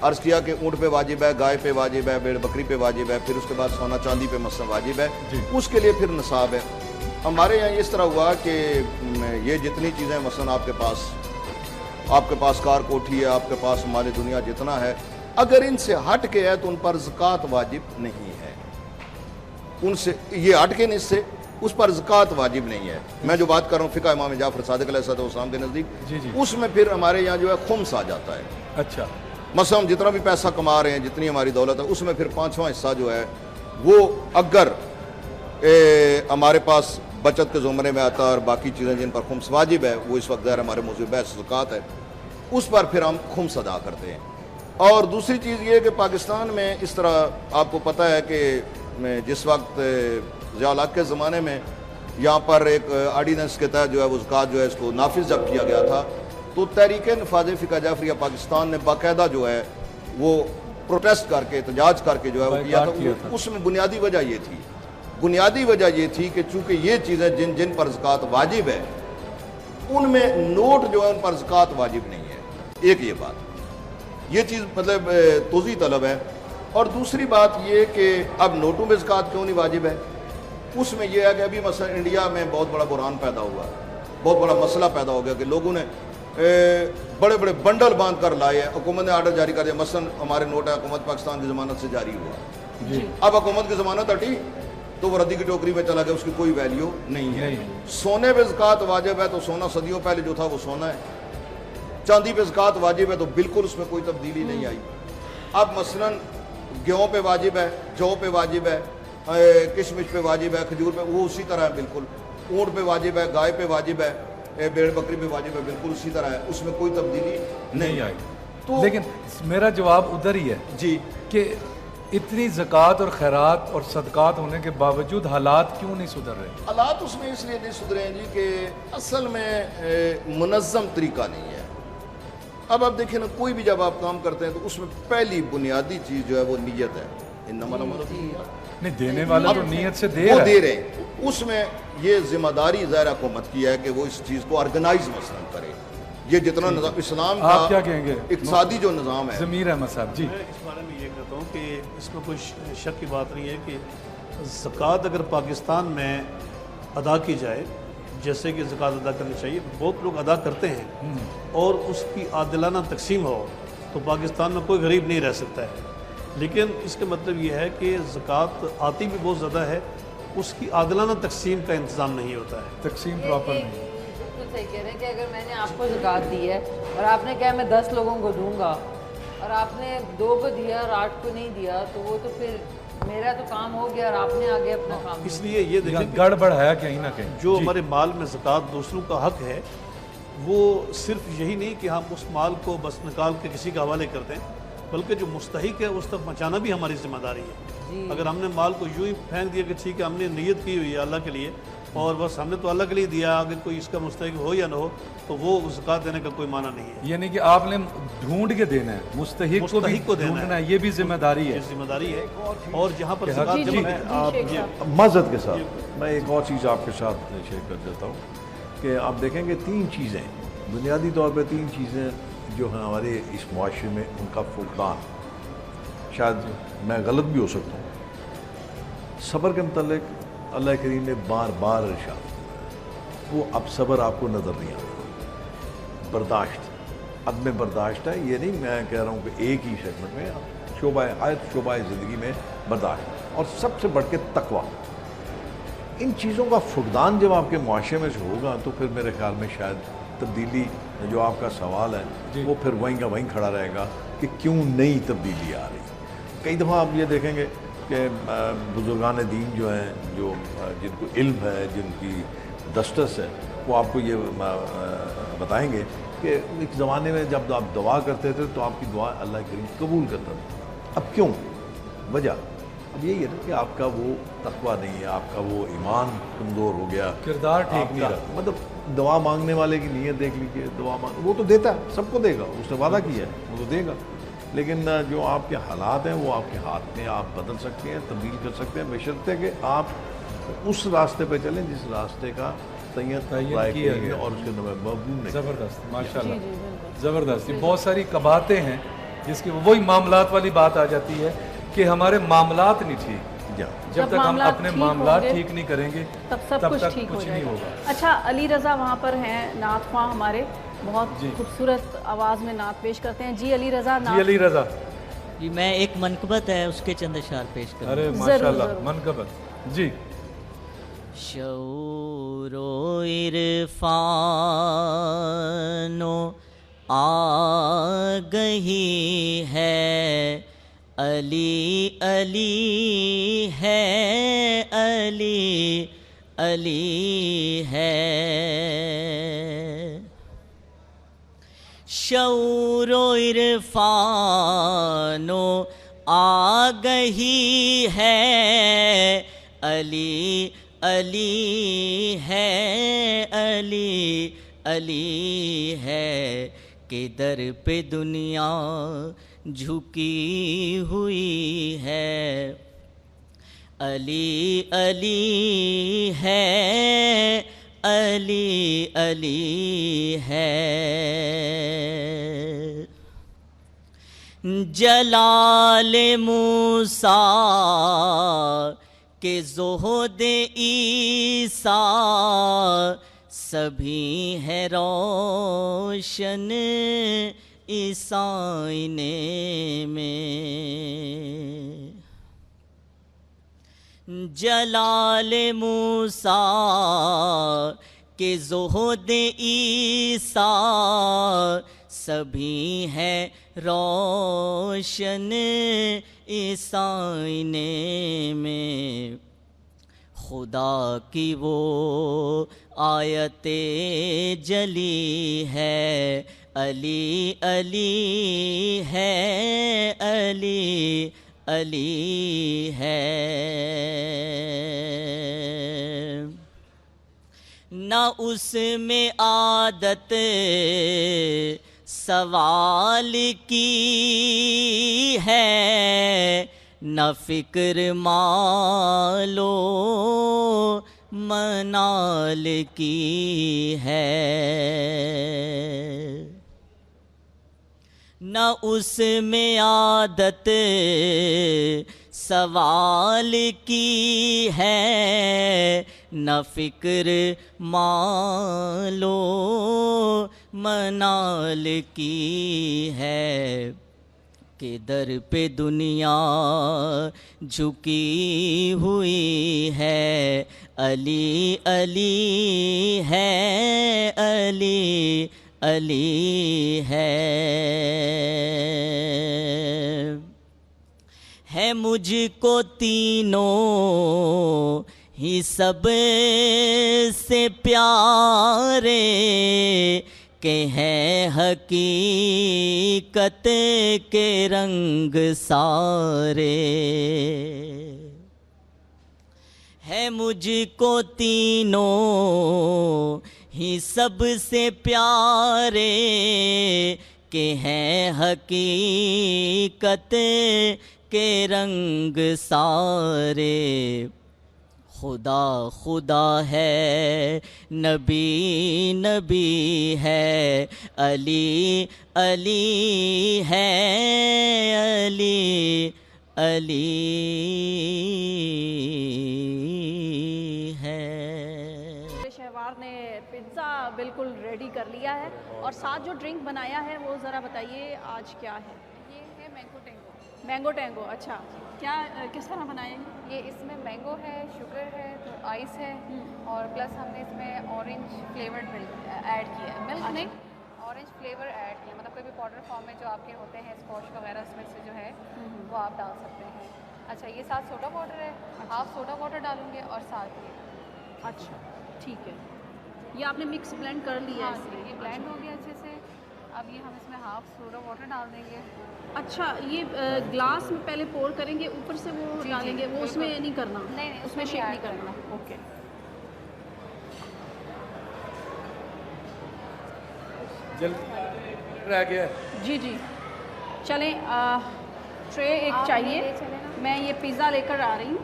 عرض کیا کہ اونٹ پہ واجب ہے, گائے پہ واجب ہے, بھیڑ بکری پہ واجب ہے, پھر اس کے بعد سونا چاندی پہ مثلا واجب ہے. اس کے لیے پھر نصاب ہے. ہمارے یہاں اس طرح ہوا کہ یہ جتنی چیزیں مثلا آپ کے پاس کار کوٹھی ہے, آپ کے پاس مال دنیا جتنا ہے, اگر ان سے ہٹ کے ہے تو ان پر زکوٰۃ واجب نہیں ہے. ان سے یہ ہٹ کے اس سے اس پر زکوٰۃ واجب نہیں ہے. میں جو بات کر رہا ہوں فقہ امام جعفر صادق علیہ السلام کے نزدیک, اس میں پھر ہمارے یہاں جو ہے خمس آ جاتا ہے. اچھا, مثلا ہم جتنا بھی پیسہ کما رہے ہیں, جتنی ہماری دولت ہے, اس میں پھر 5واں حصہ جو ہے وہ اگر ہمارے پاس بچت کے زمرے میں آتا ہے اور باقی چیزیں جن پر خمس واجب ہے وہ اس وقت ظاہر ہمارے موضوع بحث زکوٰۃ ہے, اس پر پھر ہم خمس ادا کرتے ہیں. اور دوسری چیز یہ کہ پاکستان میں اس طرح آپ کو پتہ ہے کہ جس وقت ضیاء الحق کے زمانے میں یہاں پر ایک آرڈیننس کے تحت جو ہے وہ زکوٰۃ جو ہے اس کو نافذ جب کیا گیا تھا, تو تحریک نفاذ فقہ جعفریہ پاکستان نے باقاعدہ جو ہے وہ پروٹیسٹ کر کے احتجاج کر کے جو ہے وہ کیا تھا. اس میں بنیادی وجہ یہ تھی کہ چونکہ یہ چیزیں جن پر زکوٰۃ واجب ہے ان میں نوٹ جو ہے ان پر زکوٰۃ واجب نہیں ہے. ایک یہ بات, یہ چیز مطلب توضیح طلب ہے. اور دوسری بات یہ کہ اب نوٹوں میں زکوٰۃ کیوں نہیں واجب ہے, اس میں یہ ہے کہ ابھی مثلا انڈیا میں بہت بڑا بحران پیدا ہوا, بہت بڑا مسئلہ پیدا ہو گیا کہ لوگوں نے بڑے بڑے بنڈل باندھ کر لائے. حکومت نے آرڈر جاری کر دیا, مثلا ہمارے نوٹ ہے حکومت پاکستان کی ضمانت سے جاری ہوا. اب حکومت کی ضمانت ہٹی تو وہ ردی کی ٹوکری میں چلا گیا, اس کی کوئی ویلیو نہیں ہے. سونے پہ زکوٰۃ واجب ہے تو سونا صدیوں پہلے جو تھا وہ سونا ہے. چاندی پہ زکوٰۃ واجب ہے تو بالکل اس میں کوئی تبدیلی نہیں آئی. اب مثلا گیہوں پہ واجب ہے, جو پہ واجب ہے, کشمش پہ واجب ہے, کھجور پہ وہ اسی طرح ہے بالکل. اونٹ پہ واجب ہے, گائے پہ واجب ہے, بھیڑ بکری پہ واجب ہے, بالکل اسی طرح ہے, اس میں کوئی تبدیلی نہیں آئی. تو لیکن میرا جواب ادھر ہی ہے جی کہ اتنی زکوٰۃ اور خیرات اور صدقات ہونے کے باوجود حالات کیوں نہیں سدھر رہے؟ حالات اس میں اس لیے نہیں سدھرے ہیں جی کہ اصل میں منظم طریقہ نہیں ہے. اب آپ دیکھیں نا, کوئی بھی جب آپ کام کرتے ہیں تو اس میں پہلی بنیادی چیز جو ہے وہ نیت ہے. نہیں, دینے والا تو نیت سے دے رہے ہیں. اس میں یہ ذمہ داری ظاہر حکومت کی ہے کہ وہ اس چیز کو آرگنائز مثلا کرے. یہ جتنا نظام اسلام آپ کیا کہیں گے اقتصادی جو نظام ہے. ضمیر احمد صاحب جی, میں اس بارے میں یہ کہتا ہوں کہ اس میں کوئی شک کی بات نہیں ہے کہ زکوٰۃ اگر پاکستان میں ادا کی جائے جیسے کہ زکوٰۃ ادا کرنی چاہیے, بہت لوگ ادا کرتے ہیں, اور اس کی عادلانہ تقسیم ہو تو پاکستان میں کوئی غریب نہیں رہ سکتا ہے. لیکن اس کا مطلب یہ ہے کہ زکوٰۃ آتی بھی بہت زیادہ ہے, اس کی عادلانہ تقسیم کا انتظام نہیں ہوتا ہے. تقسیم پراپر نہیں. بالکل صحیح کہہ رہے ہیں کہ اگر میں نے آپ کو زکوٰۃ دی ہے اور آپ نے کہا میں 10 لوگوں کو دوں گا اور آپ نے 2 کو دیا اور 8 کو نہیں دیا, تو وہ تو پھر میرا تو کام ہو گیا اور آپ نے آگے اپنا کام. اس لیے یہ دیکھیں گڑبڑ ہے کہیں نہ کہیں. جو ہمارے مال میں زکوٰۃ دوسروں کا حق ہے, وہ صرف یہی نہیں کہ ہم اس مال کو بس نکال کے کسی کے حوالے کر دیں, بلکہ جو مستحق ہے اس تک پہنچانا بھی ہماری ذمہ داری ہے. اگر ہم نے مال کو یوں ہی پھینک دیا کہ ٹھیک ہے ہم نے نیت کی ہوئی ہے اللہ کے لیے اور بس ہم نے تو اللہ کے لیے دیا, اگر کوئی اس کا مستحق ہو یا نہ ہو تو وہ زکوٰۃ دینے کا کوئی معنی نہیں ہے. یعنی کہ آپ نے ڈھونڈ کے دینا ہے, مستحق کو ڈھونڈنا ہے, یہ بھی ذمہ داری ہے. ذمہ داری ہے. اور جہاں پر زکوٰۃ جمع ہے, آپ معذرت کے ساتھ میں ایک اور چیز آپ کے ساتھ شیئر کر دیتا ہوں کہ آپ دیکھیں گے 3 چیزیں بنیادی طور پہ 3 چیزیں جو ہیں ہمارے اس معاشرے میں، ان کا فقدان، شاید میں غلط بھی ہو سکتا ہوں. صبر کے متعلق اللہ کریم نے بار بار ارشاد فرمایا، وہ اب صبر آپ کو نظر نہیں آتا. برداشت، عدم برداشت ہے، یہ نہیں میں کہہ رہا ہوں کہ ایک ہی سیگمنٹ میں، ہر شعبہ زندگی میں برداشت، اور سب سے بڑھ کے تقویٰ. ان چیزوں کا فقدان جب آپ کے معاشرے میں سے ہوگا تو پھر میرے خیال میں شاید تبدیلی، جو آپ کا سوال ہے وہ پھر وہیں کا وہیں کھڑا رہے گا کہ کیوں نئی تبدیلی آ رہی. کئی دفعہ آپ یہ دیکھیں گے کہ بزرگان دین جو ہیں، جو جن کو علم ہے، جن کی دسترس ہے، وہ آپ کو یہ بتائیں گے کہ ایک زمانے میں جب آپ دعا کرتے تھے تو آپ کی دعا اللہ کریم قبول کرتا تھا. اب کیوں؟ وجہ اب یہی ہے نا کہ آپ کا وہ تقویٰ نہیں ہے، آپ کا وہ ایمان کمزور ہو گیا، کردار ٹھیک نہیں رہا. مطلب دعا مانگنے والے کی نیت دیکھ لیجیے، دعا مانگ وہ تو دیتا ہے، سب کو دے گا، اس نے وعدہ کیا ہے وہ تو دے گا، لیکن جو آپ کے حالات ہیں وہ آپ کے ہاتھ میں، آپ بدل سکتے ہیں، تبدیل کر سکتے ہیں، بشرطے کہ آپ اس راستے پہ چلیں جس راستے کا تعین کیا گیا اور اس کے مقبول نہیں. زبردست، ماشاء اللہ، زبردست. یہ بہت ساری قباحتیں ہیں جس کی وہی معاملات والی بات آ جاتی ہے کہ ہمارے معاملات نہیں ٹھیک. جب تک ہم اپنے معاملات ٹھیک نہیں کریں گے تب سب کچھ ٹھیک ہو جائے گا. اچھا، علی رضا وہاں پر ہیں، نعت خواں ہمارے، بہت خوبصورت آواز میں نعت پیش کرتے ہیں. جی علی رضا. جی علی رضا جی، میں ایک منقبت ہے اس کے چند اشعار پیش کروں. ارے ماشاءاللہ، منقبت. جی. شعور و عرفان و آگہی ہے، علی علی ہے، علی علی ہے. شعور و عرفان و آگہی ہے، علی علی ہے، علی علی ہے. کہ در پہ دنیا جھکی ہوئی ہے، علی علی ہے، علی علی ہے. جلال موسیٰ کہ زہد عیسیٰ، سبھی ہے روشن اس آئینے میں. جلال موسیٰ کہ زہد عیسیٰ، سبھی ہے روشن اس آئینے میں. خدا کی وہ آیت جلی ہے، علی علی ہے، علی علی ہے. نہ اس میں عادت سوال کی ہے، نہ فکر مالو منال کی ہے. نہ اس میں عادت سوال کی ہے، نہ فکر مالو منال کی ہے. کہ در پہ دنیا جھکی ہوئی ہے، علی علی ہے، علی علی ہے. ہے مجھ کو تینوں ہی سب سے پیارے، کہ ہیں حقیقت کے رنگ سارے. ہے مجھ کو تینوں ہی سب سے پیارے، کہ ہیں حقیقت کے رنگ سارے. خدا خدا ہے، نبی نبی ہے، علی علی ہے، علی علی ہے۔ شہوار نے پیزا بالکل ریڈی کر لیا ہے، اور ساتھ جو ڈرنک بنایا ہے وہ ذرا بتائیے آج کیا ہے؟ یہ ہے مینگو ٹینگو۔ مینگو ٹینگو، اچھا کیا کس طرح بنائے ہیں؟ یہ اس میں مینگو ہے، شوگر ہے، تو آئس ہے، اور پلس ہم نے اس میں اورنج فلیورڈ ملک ایڈ کیا ہے، ملک نہیں اورنج فلیور ایڈ کیا، مطلب کوئی بھی پاؤڈر فارم میں جو آپ کے ہوتے ہیں اسکواش وغیرہ اس میں سے جو ہے وہ آپ ڈال سکتے ہیں۔ اچھا یہ ساتھ سوڈا واٹر ہے، ہاف سوڈا واٹر ڈالوں گے اور ساتھ یہ۔ اچھا ٹھیک ہے، یہ آپ نے مکس بلینڈ کر لیا ہے؟ ہاں جی یہ بلینڈ ہو گیا اچھے سے، اب یہ ہم اس میں ہاف سوڈا واٹر ڈال دیں گے۔ اچھا یہ گلاس میں پہلے پور کریں گے، اوپر سے وہ ڈالیں گے، وہ اس میں نہیں کرنا؟ نہیں اس میں شیک نہیں کرنا، اوکے۔ جلدی رہ گیا ہے۔ جی جی چلیں، ٹرے ایک چاہیے، میں یہ پیزا لے کر آ رہی ہوں،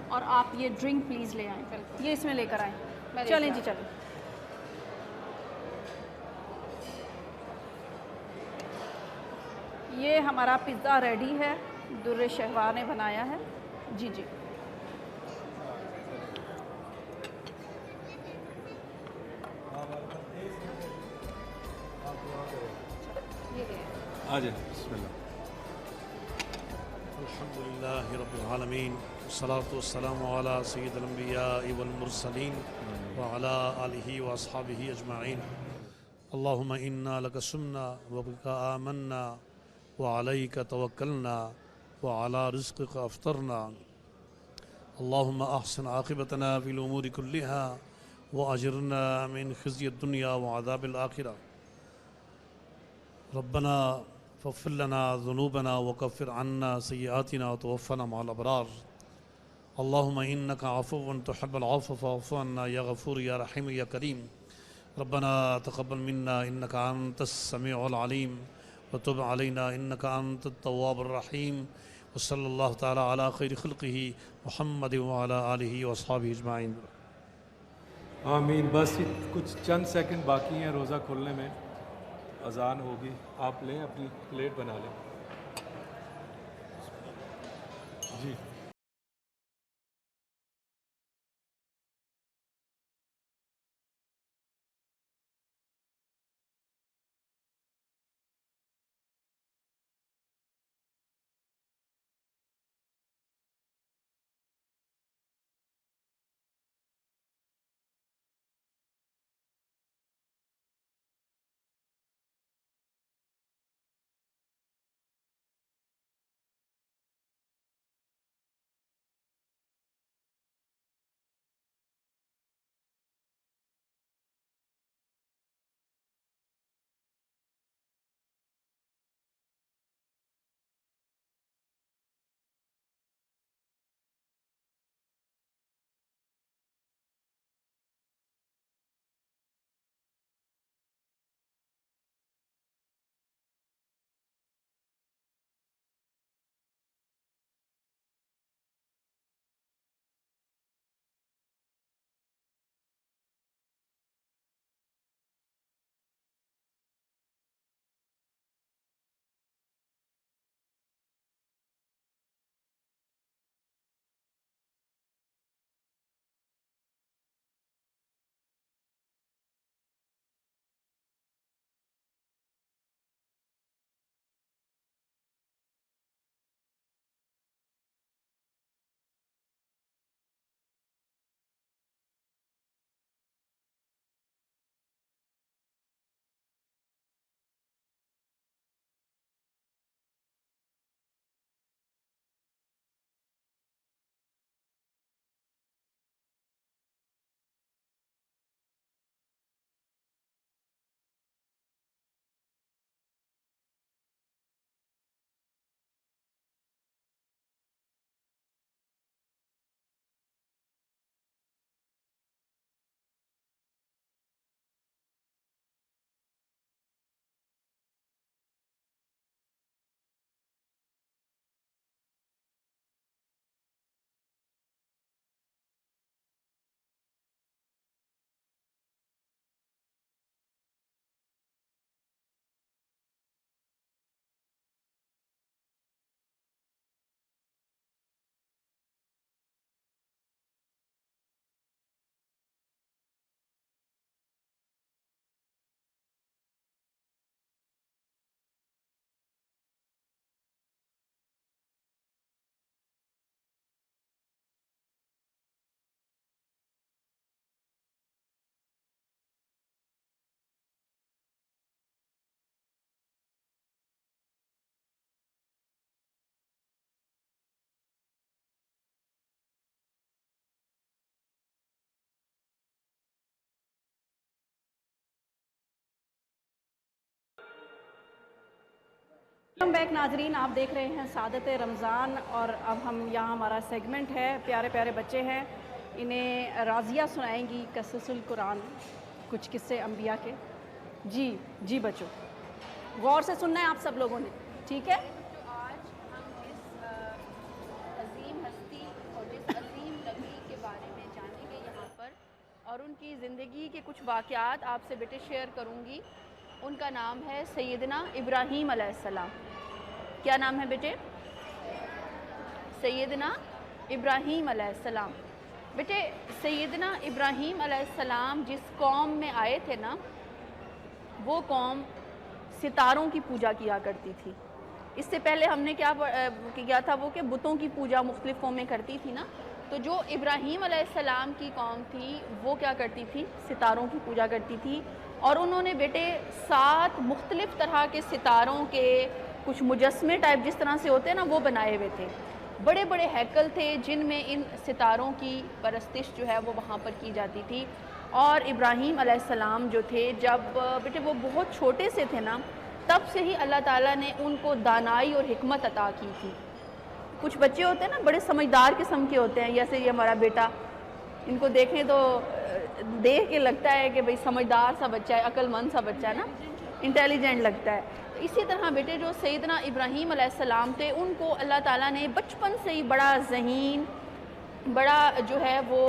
اور آپ یہ ڈرنک پلیز لے آئیں، یہ اس میں لے کر آئیں، چلیں جی چلیں۔ یہ ہمارا پیزا ریڈی ہے، در شہوار نے بنایا ہے، جی جی۔ آ جائیں، بسم اللہ۔ الحمد للہ رب العالمین، والصلاة والسلام علی سید الانبیاء والمرسلین وعلی آلہ واصحابہ اجمعین۔ اللہم انا لک سمنا وبک آمنا وعلیک توکلنا وعلی رزقک افطرنا۔ اللہم احسن عاقبتنا فی الامور کلہا واجرنا من خزی الدنیا وعذاب الآخرہ۔ ربنا فاغفر لنا ذنوبنا وكفر عنا سيئاتنا وتوفنا مع الأبرار۔ اللهم إنك عفو تحب العفو فاعف عنا يا غفور يا رحيم يا كريم۔ ربنا تقبل منا إنك أنت السميع العليم وتب علينا إنك أنت التواب الرحيم، وصلى الله تعالى على خير خلقه محمد وعلى آله وأصحابه أجمعين۔ آمین۔ بس کچھ چند سیکنڈ باقی ہیں روزہ کھولنے میں، اذان ہوگی، آپ لیں اپنی پلیٹ بنا لیں جی۔ ویلکم بیک ناظرین، آپ دیکھ رہے ہیں سعادت رمضان، اور اب ہم یہاں ہمارا سیگمنٹ ہے، پیارے پیارے بچے ہیں، انہیں راضیہ سنائیں گی قصص القرآن، کچھ قصے انبیاء کے۔ جی بچوں، غور سے سننا ہے آپ سب لوگوں نے، ٹھیک ہے؟ تو آج ہم جس عظیم ہستی اور جس عظیم نبی کے بارے میں جانیں گے یہاں پر، اور ان کی زندگی کے کچھ واقعات آپ سے بیٹے شیئر کروں گی۔ ان کا نام ہے سیدنا ابراہیم علیہ السلام۔ کیا نام ہے بیٹے؟ سیدنا ابراہیم علیہ السلام۔ بیٹے سیدنا ابراہیم علیہ السلام جس قوم میں آئے تھے نا، وہ قوم ستاروں کی پوجا کیا کرتی تھی۔ اس سے پہلے ہم نے کیا کیا تھا، وہ کہ بتوں کی پوجا مختلف قومیں کرتی تھی نا، تو جو ابراہیم علیہ السلام کی قوم تھی وہ کیا کرتی تھی، ستاروں کی پوجا کرتی تھی۔ اور انہوں نے بیٹے 7 مختلف طرح کے ستاروں کے کچھ مجسمے ٹائپ جس طرح سے ہوتے ہیں نا، وہ بنائے ہوئے تھے۔ بڑے بڑے ہیکل تھے جن میں ان ستاروں کی پرستش جو ہے وہ وہاں پر کی جاتی تھی۔ اور ابراہیم علیہ السلام جو تھے، جب بیٹے وہ بہت چھوٹے سے تھے نا، تب سے ہی اللہ تعالیٰ نے ان کو دانائی اور حکمت عطا کی تھی۔ کچھ بچے ہوتے ہیں نا بڑے سمجھدار قسم کے ہوتے ہیں، جیسے یہ ہمارا بیٹا، ان کو دیکھیں تو دیکھ کے لگتا ہے کہ بھئی سمجھدار سا بچہ ہے، عقل مند سا بچہ ہے نا، انٹیلیجنٹ لگتا ہے۔ اسی طرح بیٹے جو سیدنا ابراہیم علیہ السلام تھے، ان کو اللہ تعالیٰ نے بچپن سے ہی بڑا ذہین، بڑا جو ہے وہ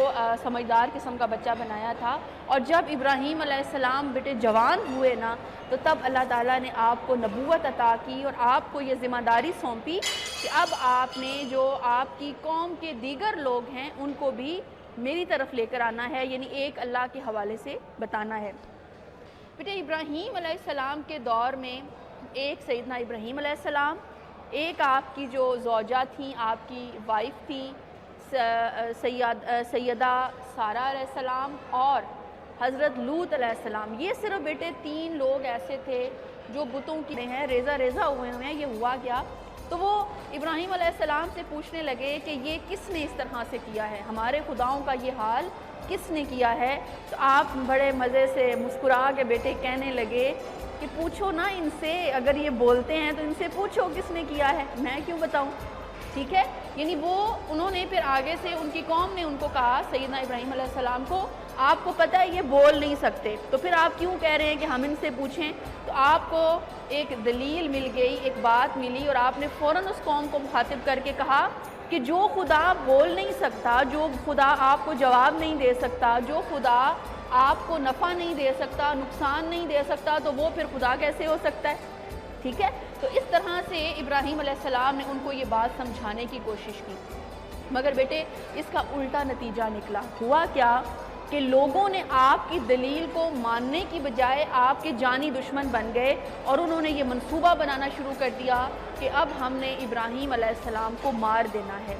سمجھدار قسم کا بچہ بنایا تھا۔ اور جب ابراہیم علیہ السلام بیٹے جوان ہوئے نا، تو تب اللہ تعالیٰ نے آپ کو نبوت عطا کی اور آپ کو یہ ذمہ داری سونپی کہ اب آپ نے جو آپ کی قوم کے دیگر لوگ ہیں ان کو بھی میری طرف لے کر آنا ہے، یعنی ایک اللہ کے حوالے سے بتانا ہے۔ بیٹے ابراہیم علیہ السلام کے دور میں ایک سیدنا ابراہیم علیہ السلام، ایک آپ کی جو زوجہ تھیں، آپ کی وائف تھیں سیدہ سارہ علیہ السلام، اور حضرت لوط علیہ السلام۔ یہ صرف بیٹے 3 لوگ ایسے تھے جو بتوں کی ہیں، ریزہ ہوئے ہیں۔ یہ ہوا کیا، تو وہ ابراہیم علیہ السلام سے پوچھنے لگے کہ یہ کس نے اس طرح سے کیا ہے، ہمارے خداؤں کا یہ حال کس نے کیا ہے؟ تو آپ بڑے مزے سے مسکرا کے بیٹے کہنے لگے کہ پوچھو نا ان سے، اگر یہ بولتے ہیں تو ان سے پوچھو کس نے کیا ہے، میں کیوں بتاؤں، ٹھیک ہے؟ یعنی انہوں نے پھر آگے سے ان کی قوم نے ان کو کہا، سیدنا ابراہیم علیہ السلام کو، آپ کو پتہ ہے یہ بول نہیں سکتے، تو پھر آپ کیوں کہہ رہے ہیں کہ ہم ان سے پوچھیں؟ تو آپ کو ایک دلیل مل گئی، ایک بات ملی، اور آپ نے فوراً اس قوم کو مخاطب کر کے کہا کہ جو خدا بول نہیں سکتا، جو خدا آپ کو جواب نہیں دے سکتا، جو خدا آپ کو نفع نہیں دے سکتا، نقصان نہیں دے سکتا، تو وہ پھر خدا کیسے ہو سکتا ہے؟ ٹھیک ہے؟ تو اس طرح سے ابراہیم علیہ السلام نے ان کو یہ بات سمجھانے کی کوشش کی، مگر بیٹے اس کا الٹا نتیجہ نکلا۔ ہوا کیا کہ لوگوں نے آپ کی دلیل کو ماننے کی بجائے آپ کے جانی دشمن بن گئے، اور انہوں نے یہ منصوبہ بنانا شروع کر دیا کہ اب ہم نے ابراہیم علیہ السلام کو مار دینا ہے۔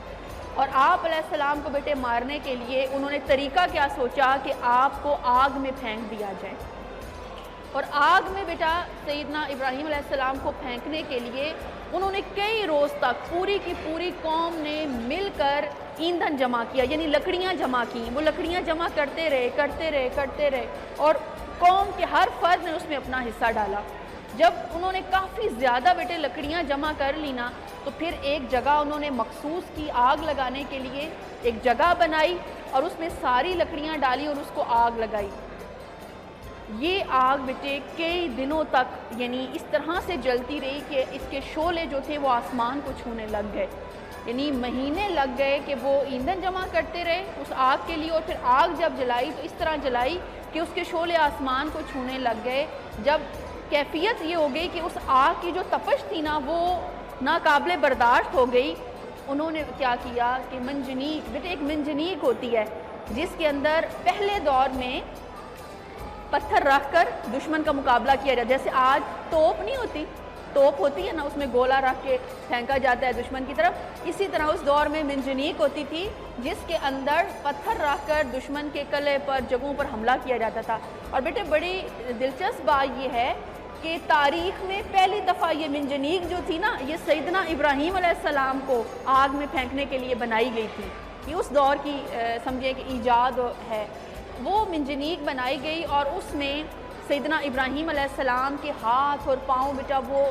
اور آپ علیہ السلام کو بیٹے مارنے کے لیے انہوں نے طریقہ کیا سوچا کہ آپ کو آگ میں پھینک دیا جائے۔ اور آگ میں بیٹا سیدنا ابراہیم علیہ السلام کو پھینکنے کے لیے انہوں نے کئی روز تک پوری کی پوری قوم نے مل کر ایندھن جمع کیا، یعنی لکڑیاں جمع کی۔ وہ لکڑیاں جمع کرتے رہے اور قوم کے ہر فرد نے اس میں اپنا حصہ ڈالا۔ جب انہوں نے کافی زیادہ بیٹے لکڑیاں جمع کر لی نا، تو پھر ایک جگہ انہوں نے مخصوص کی آگ لگانے کے لیے، ایک جگہ بنائی اور اس میں ساری لکڑیاں ڈالی اور اس کو آگ لگائی۔ یہ آگ بیٹے کئی دنوں تک یعنی اس طرح سے جلتی رہی کہ اس کے شعلے جو تھے وہ آسمان کو چھونے لگ گئے، یعنی مہینے لگ گئے کہ وہ ایندھن جمع کرتے رہے اس آگ کے لیے، اور پھر آگ جب جلائی تو اس طرح جلائی کہ اس کے شعلے آسمان کو چھونے لگ گئے۔ جب کیفیت یہ ہو گئی کہ اس آگ کی جو تپش تھی نا وہ ناقابل برداشت ہو گئی، انہوں نے کیا کیا کہ منجنیق، بیٹے ایک منجنیق ہوتی ہے جس کے اندر پہلے دور میں پتھر رکھ کر دشمن کا مقابلہ کیا جاتا ہے، جیسے آج توپ نہیں ہوتی، توپ ہوتی ہے نا، اس میں گولا رکھ کے پھینکا جاتا ہے دشمن کی طرف، اسی طرح اس دور میں منجنیق ہوتی تھی جس کے اندر پتھر رکھ کر دشمن کے قلعے پر، جگہوں پر حملہ کیا جاتا تھا۔ اور بیٹے بڑی دلچسپ بات یہ ہے کہ تاریخ میں پہلی دفعہ یہ منجنیق جو تھی نا، یہ سیدنا ابراہیم علیہ السلام کو آگ میں پھینکنے کے لیے بنائی گئی تھی۔ یہ اس دور کی سمجھے کہ ایجاد ہے، وہ منجنیق بنائی گئی اور اس میں سیدنا ابراہیم علیہ السلام کے ہاتھ اور پاؤں بیٹا وہ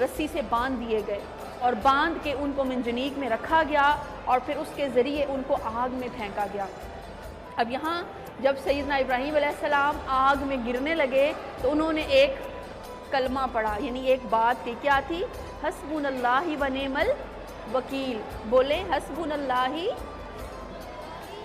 رسی سے باندھ دیے گئے اور باندھ کے ان کو منجنیق میں رکھا گیا اور پھر اس کے ذریعے ان کو آگ میں پھینکا گیا۔ اب یہاں جب سیدنا ابراہیم علیہ السلام آگ میں گرنے لگے تو انہوں نے ایک کلمہ پڑھا، یعنی ایک بات کی، کیا تھی؟ حسبنا اللہ و نعم الوکیل، بولیں حسبنا اللہ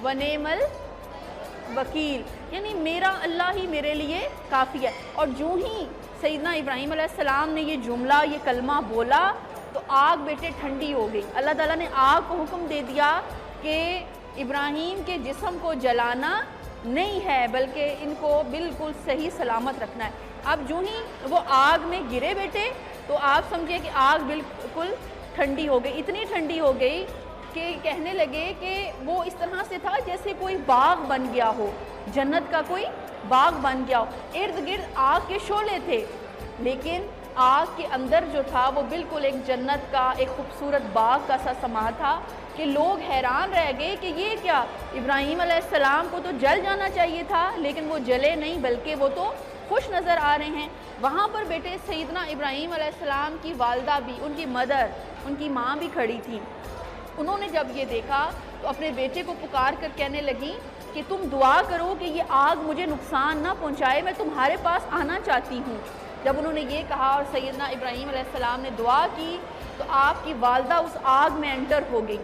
و نعم الوکیل، یعنی میرا اللہ ہی میرے لیے کافی ہے۔ اور جو ہی سیدنا ابراہیم علیہ السلام نے یہ جملہ، یہ کلمہ بولا تو آگ بیٹے ٹھنڈی ہو گئی۔ اللہ تعالیٰ نے آگ کو حکم دے دیا کہ ابراہیم کے جسم کو جلانا نہیں ہے بلکہ ان کو بالکل صحیح سلامت رکھنا ہے۔ اب جو ہی وہ آگ میں گرے بیٹے تو آپ سمجھے کہ آگ بالکل ٹھنڈی ہو گئی، اتنی ٹھنڈی ہو گئی کہ کہنے لگے کہ وہ اس طرح سے تھا جیسے کوئی باغ بن گیا ہو، جنت کا کوئی باغ بن گیا ہو، ارد گرد آگ کے شعلے تھے لیکن آگ کے اندر جو تھا وہ بالکل ایک جنت کا، ایک خوبصورت باغ کا سا سما تھا کہ لوگ حیران رہ گئے کہ یہ کیا، ابراہیم علیہ السلام کو تو جل جانا چاہیے تھا لیکن وہ جلے نہیں بلکہ وہ تو خوش نظر آ رہے ہیں۔ وہاں پر بیٹے سیدنا ابراہیم علیہ السلام کی والدہ بھی، ان کی مدر، ان کی ماں بھی کھڑی تھی۔ انہوں نے جب یہ دیکھا تو اپنے بیٹے کو پکار کر کہنے لگیں کہ تم دعا کرو کہ یہ آگ مجھے نقصان نہ پہنچائے، میں تمہارے پاس آنا چاہتی ہوں۔ جب انہوں نے یہ کہا اور سیدنا ابراہیم علیہ السلام نے دعا کی تو آپ کی والدہ اس آگ میں انٹر ہو گئی،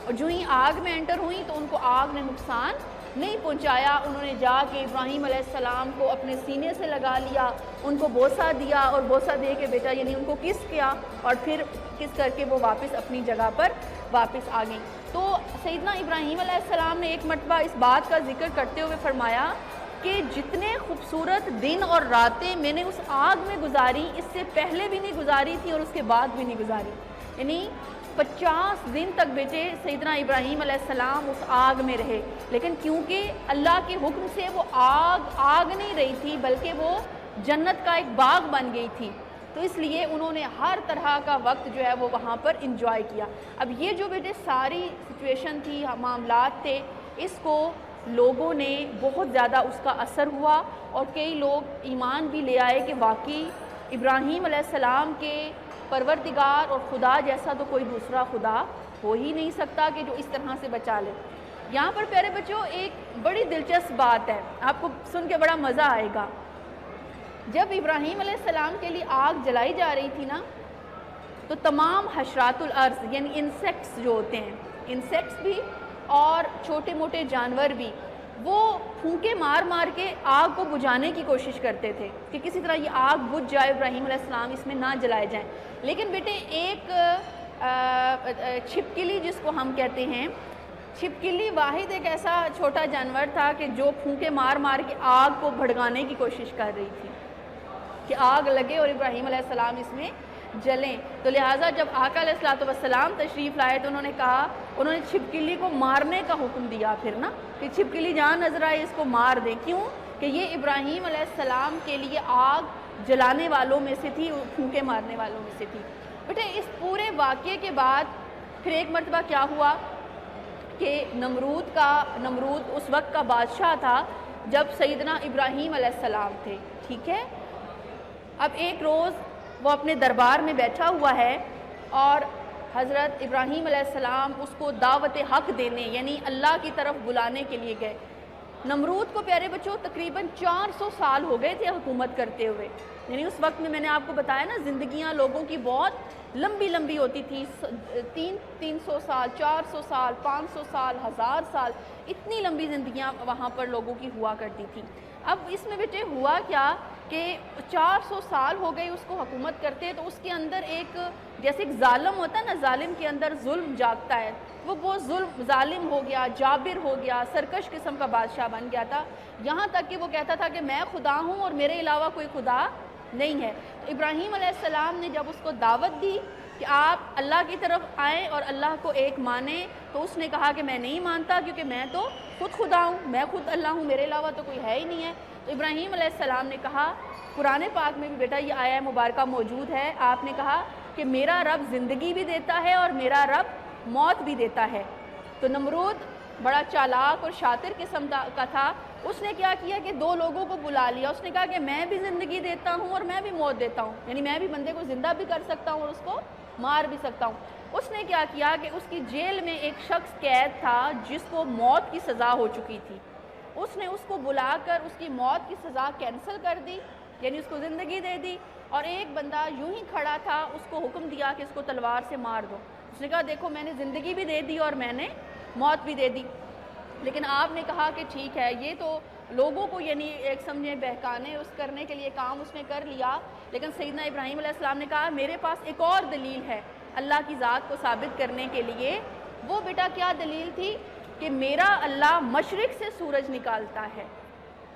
اور جو ہی آگ میں انٹر ہوئی تو ان کو آگ نے نقصان نہیں پہنچایا۔ انہوں نے جا کے ابراہیم علیہ السلام کو اپنے سینے سے لگا لیا، ان کو بوسہ دیا اور بوسہ دے کے بیٹا یعنی ان کو کس کیا اور پھر کس کر کے وہ واپس اپنی جگہ پر واپس آ گئیں۔ تو سیدنا ابراہیم علیہ السلام نے ایک مرتبہ اس بات کا ذکر کرتے ہوئے فرمایا کہ جتنے خوبصورت دن اور راتیں میں نے اس آگ میں گزاری اس سے پہلے بھی نہیں گزاری تھی اور اس کے بعد بھی نہیں گزاری، یعنی 50 دن تک بیٹے سیدنا ابراہیم علیہ السلام اس آگ میں رہے، لیکن کیونکہ اللہ کے حکم سے وہ آگ نہیں رہی تھی بلکہ وہ جنت کا ایک باغ بن گئی تھی، تو اس لیے انہوں نے ہر طرح کا وقت جو ہے وہ وہاں پر انجوائے کیا۔ اب یہ جو بیٹے ساری سچویشن تھی، معاملات تھے، اس کو لوگوں نے بہت زیادہ اس کا اثر ہوا اور کئی لوگ ایمان بھی لے آئے کہ واقعی ابراہیم علیہ السلام کے پروردگار اور خدا جیسا تو کوئی دوسرا خدا ہو ہی نہیں سکتا کہ جو اس طرح سے بچا لے۔ یہاں پر پیارے بچوں ایک بڑی دلچسپ بات ہے، آپ کو سن کے بڑا مزہ آئے گا۔ جب ابراہیم علیہ السلام کے لیے آگ جلائی جا رہی تھی نا تو تمام حشرات الارض یعنی انسیکٹس جو ہوتے ہیں، انسیکٹس بھی اور چھوٹے موٹے جانور بھی، وہ پھونکے مار مار کے آگ کو بجھانے کی کوشش کرتے تھے کہ کسی طرح یہ آگ بجھ جائے، ابراہیم علیہ السلام اس میں نہ جلائے جائیں۔ لیکن بیٹے ایک چھپکلی جس کو ہم کہتے ہیں، چھپکلی واحد ایک ایسا چھوٹا جانور تھا کہ جو پھونکے مار مار کے آگ کو بھڑکانے کی کوشش کر رہی تھی کہ آگ لگے اور ابراہیم علیہ السلام اس میں جلیں۔ تو لہٰذا جب آقا علیہ السلام تشریف لائے تو انہوں نے چھپکلی کو مارنے کا حکم دیا پھر نا کہ چھپکلی جہاں نظر آئے اس کو مار دیں۔ کیوں؟ کہ یہ ابراہیم علیہ السلام کے لیے آگ جلانے والوں میں سے تھی، پھونکے مارنے والوں میں سے تھی۔ بیٹے اس پورے واقعے کے بعد پھر ایک مرتبہ کیا ہوا کہ نمرود اس وقت کا بادشاہ تھا جب سیدنا ابراہیم علیہ السلام تھے، ٹھیک ہے۔ اب ایک روز وہ اپنے دربار میں بیٹھا ہوا ہے اور حضرت ابراہیم علیہ السلام اس کو دعوت حق دینے یعنی اللہ کی طرف بلانے کے لیے گئے۔ نمرود کو پیارے بچوں تقریباً 400 سال ہو گئے تھے حکومت کرتے ہوئے، یعنی اس وقت میں نے آپ کو بتایا نا زندگیاں لوگوں کی بہت لمبی ہوتی تھی، 300 سال، 400 سال، 500 سال، 1000 سال، اتنی لمبی زندگیاں وہاں پر لوگوں کی ہوا کرتی تھی۔ اب اس میں بیٹے ہوا کیا کہ 400 سال ہو گئے اس کو حکومت کرتے، تو اس کے اندر ایک جیسے ایک ظالم ہوتا ہے نا، ظالم کے اندر ظلم جاگتا ہے، وہ بہت ظالم ہو گیا، جابر ہو گیا، سرکش قسم کا بادشاہ بن گیا تھا، یہاں تک کہ وہ کہتا تھا کہ میں خدا ہوں اور میرے علاوہ کوئی خدا نہیں ہے۔ تو ابراہیم علیہ السلام نے جب اس کو دعوت دی کہ آپ اللہ کی طرف آئیں اور اللہ کو ایک مانیں، تو اس نے کہا کہ میں نہیں مانتا کیونکہ میں تو خود خدا ہوں، میں خود اللہ ہوں، میرے علاوہ تو کوئی ہے ہی نہیں ہے۔ تو ابراہیم علیہ السلام نے کہا، قرآن پاک میں بھی بیٹا یہ آیہ مبارکہ موجود ہے، آپ نے کہا کہ میرا رب زندگی بھی دیتا ہے اور میرا رب موت بھی دیتا ہے۔ تو نمرود بڑا چالاک اور شاطر قسم کا تھا. اس نے کیا کیا کہ 2 لوگوں کو بلا لیا. اس نے کہا کہ میں بھی زندگی دیتا ہوں اور میں بھی موت دیتا ہوں, یعنی میں بھی بندے کو زندہ بھی کر سکتا ہوں اور اس کو مار بھی سکتا ہوں. اس نے کیا کیا کہ اس کی جیل میں ایک شخص قید تھا جس کو موت کی سزا ہو چکی تھی. اس نے اس کو بلا کر اس کی موت کی سزا کینسل کر دی, یعنی اس کو زندگی دے دی. اور ایک بندہ یوں ہی کھڑا تھا, اس کو حکم دیا کہ اس کو تلوار سے مار دو. اس نے کہا دیکھو میں نے زندگی بھی دے دی اور میں نے موت بھی دے دی, لیکن آپ نے کہا کہ ٹھیک ہے. یہ تو لوگوں کو یعنی ایک سمجھے بہکانے اس کرنے کے لیے کام اس نے کر لیا. لیکن سیدنا ابراہیم علیہ السلام نے کہا میرے پاس ایک اور دلیل ہے اللہ کی ذات کو ثابت کرنے کے لیے. وہ بیٹا کیا دلیل تھی کہ میرا اللہ مشرق سے سورج نکالتا ہے,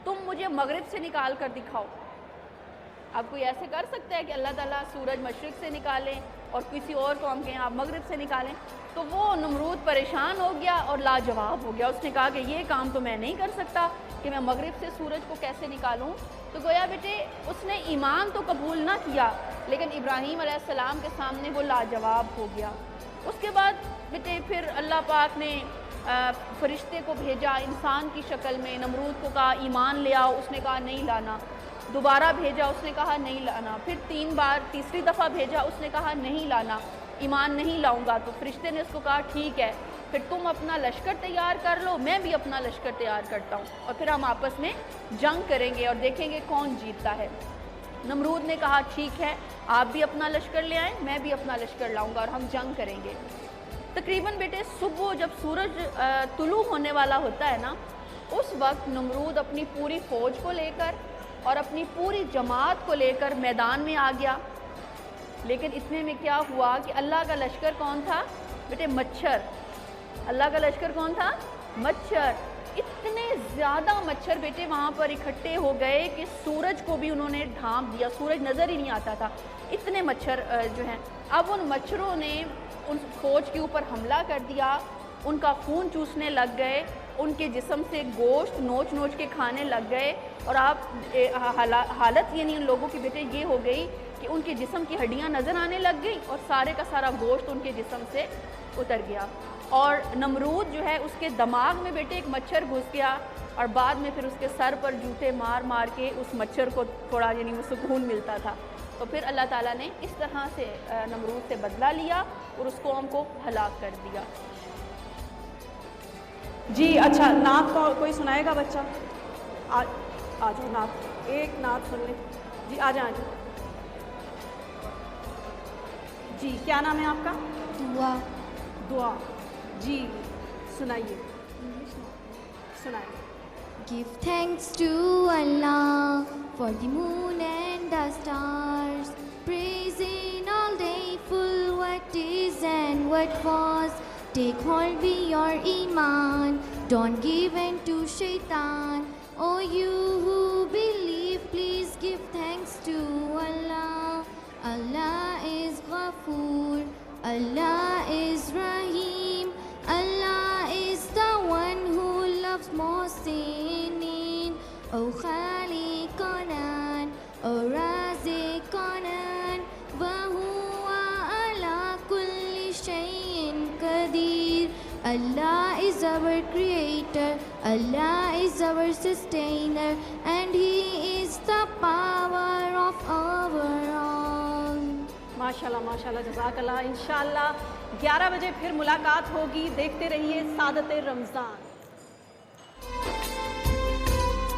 تم مجھے مغرب سے نکال کر دکھاؤ. اب کوئی ایسے کر سکتا ہے کہ اللہ تعالیٰ سورج مشرق سے نکالیں اور کسی اور قوم کے آپ مغرب سے نکالیں؟ تو وہ نمرود پریشان ہو گیا اور لاجواب ہو گیا. اس نے کہا کہ یہ کام تو میں نہیں کر سکتا کہ میں مغرب سے سورج کو کیسے نکالوں. تو گویا بیٹے اس نے ایمان تو قبول نہ کیا, لیکن ابراہیم علیہ السلام کے سامنے وہ لاجواب ہو گیا. اس کے بعد بیٹے پھر اللہ پاک نے فرشتے کو بھیجا انسان کی شکل میں. نمرود کو کہا ایمان لے آؤ, اس نے کہا نہیں لانا. دوبارہ بھیجا, اس نے کہا نہیں لانا. پھر 3 بار تیسری دفعہ بھیجا, اس نے کہا نہیں لانا, ایمان نہیں لاؤں گا. تو فرشتے نے اس کو کہا ٹھیک ہے, پھر تم اپنا لشکر تیار کر لو, میں بھی اپنا لشکر تیار کرتا ہوں, اور پھر ہم آپس میں جنگ کریں گے اور دیکھیں گے کون جیتتا ہے. نمرود نے کہا ٹھیک ہے, آپ بھی اپنا لشکر لے آئیں, میں بھی اپنا لشکر لاؤں گا اور ہم جنگ کریں گے. تقریباً بیٹے صبح جب سورج طلوع ہونے والا ہوتا ہے نا, اس وقت نمرود اپنی پوری فوج کو لے کر اور اپنی پوری جماعت کو لے کر میدان میں آ گیا. لیکن اتنے میں کیا ہوا کہ اللہ کا لشکر کون تھا بیٹے؟ مچھر. اللہ کا لشکر کون تھا؟ مچھر. اتنے زیادہ مچھر بیٹے وہاں پر اکٹھے ہو گئے کہ سورج کو بھی انہوں نے ڈھانپ دیا, سورج نظر ہی نہیں آتا تھا, اتنے مچھر جو ہیں. اب ان مچھروں نے ان فوج کے اوپر حملہ کر دیا, ان کا خون چوسنے لگ گئے, ان کے جسم سے گوشت نوچ نوچ کے کھانے لگ گئے. اور آپ حالت یعنی ان لوگوں کی بیٹے یہ ہو گئی کہ ان کے جسم کی ہڈیاں نظر آنے لگ گئی اور سارے کا سارا گوشت ان کے جسم سے اتر گیا. اور نمرود جو ہے اس کے دماغ میں بیٹے ایک مچھر گھس گیا, اور بعد میں پھر اس کے سر پر جوتے مار مار کے اس مچھر کو تھوڑا یعنی وہ سکون ملتا تھا. تو پھر اللہ تعالیٰ نے اس طرح سے نمرود سے بدلہ لیا اور اس قوم کو ہلاک کر دیا. جی اچھا, نعت کو کوئی سنائے گا بچہ؟ آ جاؤ, نعت ایک نعت سن لیں. جی آ جائیں. جی کیا نام ہے آپ کا؟ دعا. دعا. جی سنائیے, سنائیے. Give thanks to Allah for the moon and the stars, praising all day full what is and what was. Take hold with your iman, don't give in to shaitan. Oh you who believe, please give thanks to Allah. Allah is Ghafoor, Allah is Rahim, Allah is the one who loves Muhsinin. O Khaliqanan, O Raziqanan, wa huwa ala kulli shay'in qadir. Allah is our creator, Allah is our sustainer, and He is the power of overall. ماشاءاللہ ماشاءاللہ, جزاک اللہ. انشاءاللہ 11 بجے پھر ملاقات ہوگی. دیکھتے رہیے سعادت رمضان.